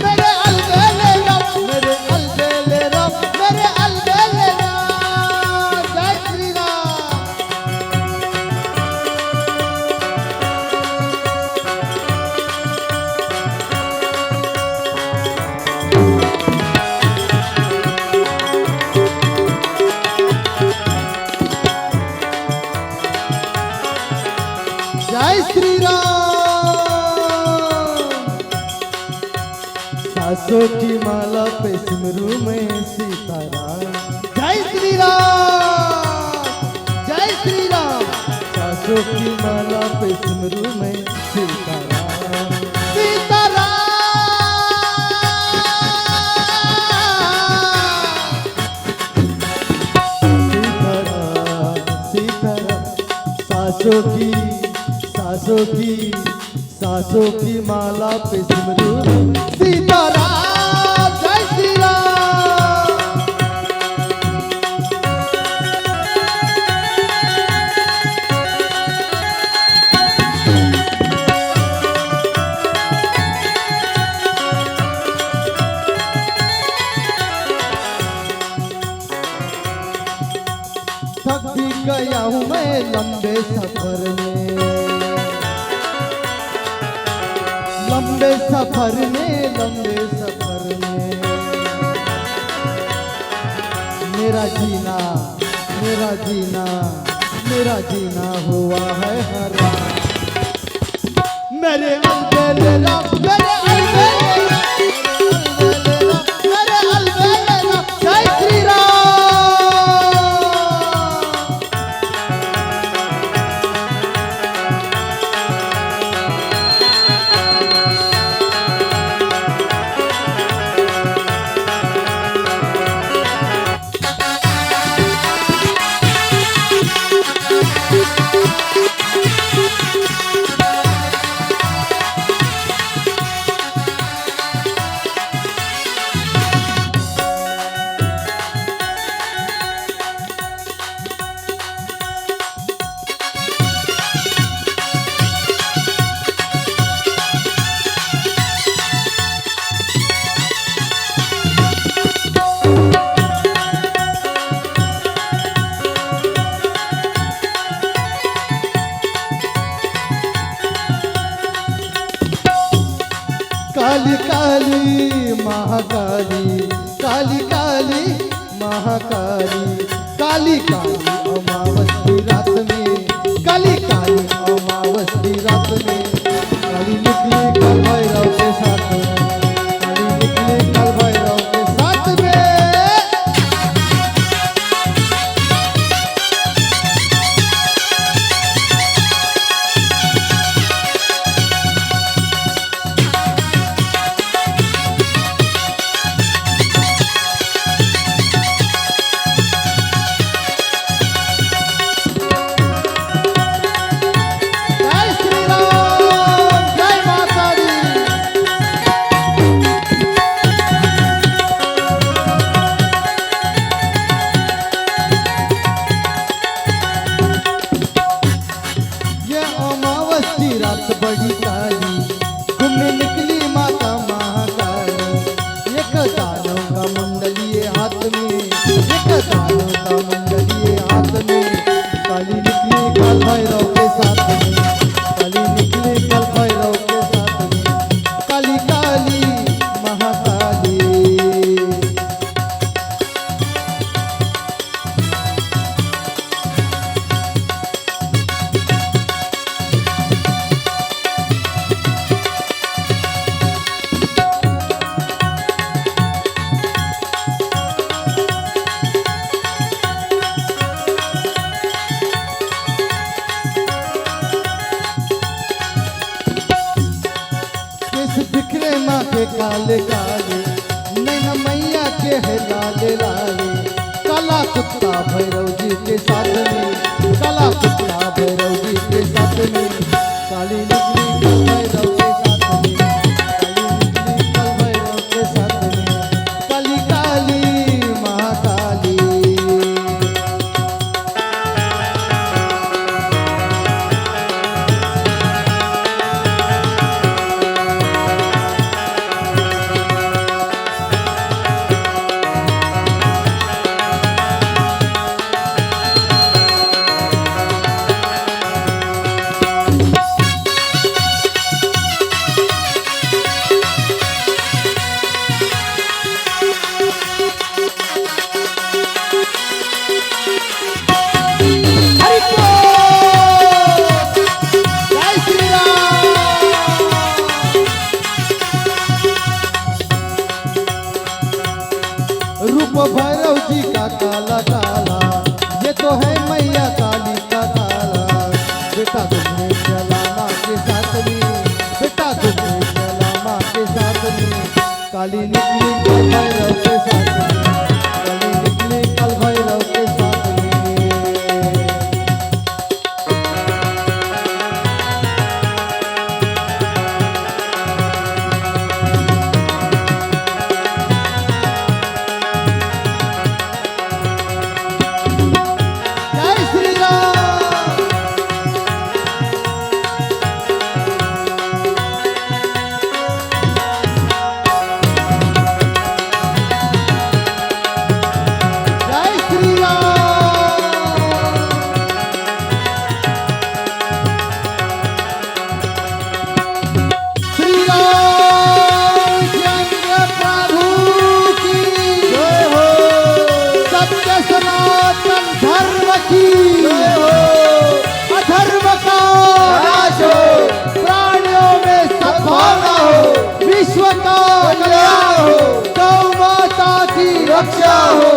मेरे अलबेले राम मेरे अलबेले राम मेरे अलबेले राम जय श्री राम जय श्री राम सासों की माला पे सिमरू में सीताराम जय श्री राम जय श्री राम सासों की माला पे सिमरू में सीताराम सीताराम सीताराम सीताराम सासों की माला पे सिमरू सीताराम जय श्री राम गया हूँ मैं लंबे सफर में, लंबे सफर में, लंबे सफर में। मेरा जीना, मेरा जीना, मेरा जीना हुआ है हराम। मेरे अलबेला, मेरे अलबेला, मेरे अलबेला, जय श्री राम। काली काली महाकाली, काली काली महाकाली, काली काली अमावस की रात में, काली काली अमावस की रात में, काली निकली कल भैरव के साथ में, काली निकली कल भैरव के साथ में। जय श्री राम, जय माता दी। ये अमावस की रात बड़ी काली, घूमने निकली माता महाकाली। एक दानव का मंडलीय हाथ में, एक दानव का मंडलीय हाथ में, काली निकली कल भैरव के साथ में, काली निकली कल भैरव के साथ में, काली काली महाकाली। केस बिखरे माँ के काले काले, नैना मैया के है लाले लाले। काला कुत्ता भैरव जी के साथ में, काला कुत्ता भैरव जी के साथ में, काली निकली कल भैरव के साथ में, काली निकली कल भैरव के साथ में, काली काली महाकाली। हरि बोल, जय श्री राम। रूप भैरव जी का काला काला, ये तो है मैया काली का काला। बेटा तुमने चला माँ के साथ में, बेटा तुमने चला माँ के साथ में, काली निकली कल भैरव के साथ में, काली निकली कल भैरव के साथ में। जय श्री राम। की अधर्म का नाश हो, प्राणियों में सद्भावना हो, विश्व का कल्याण हो, गौ माता की रक्षा हो।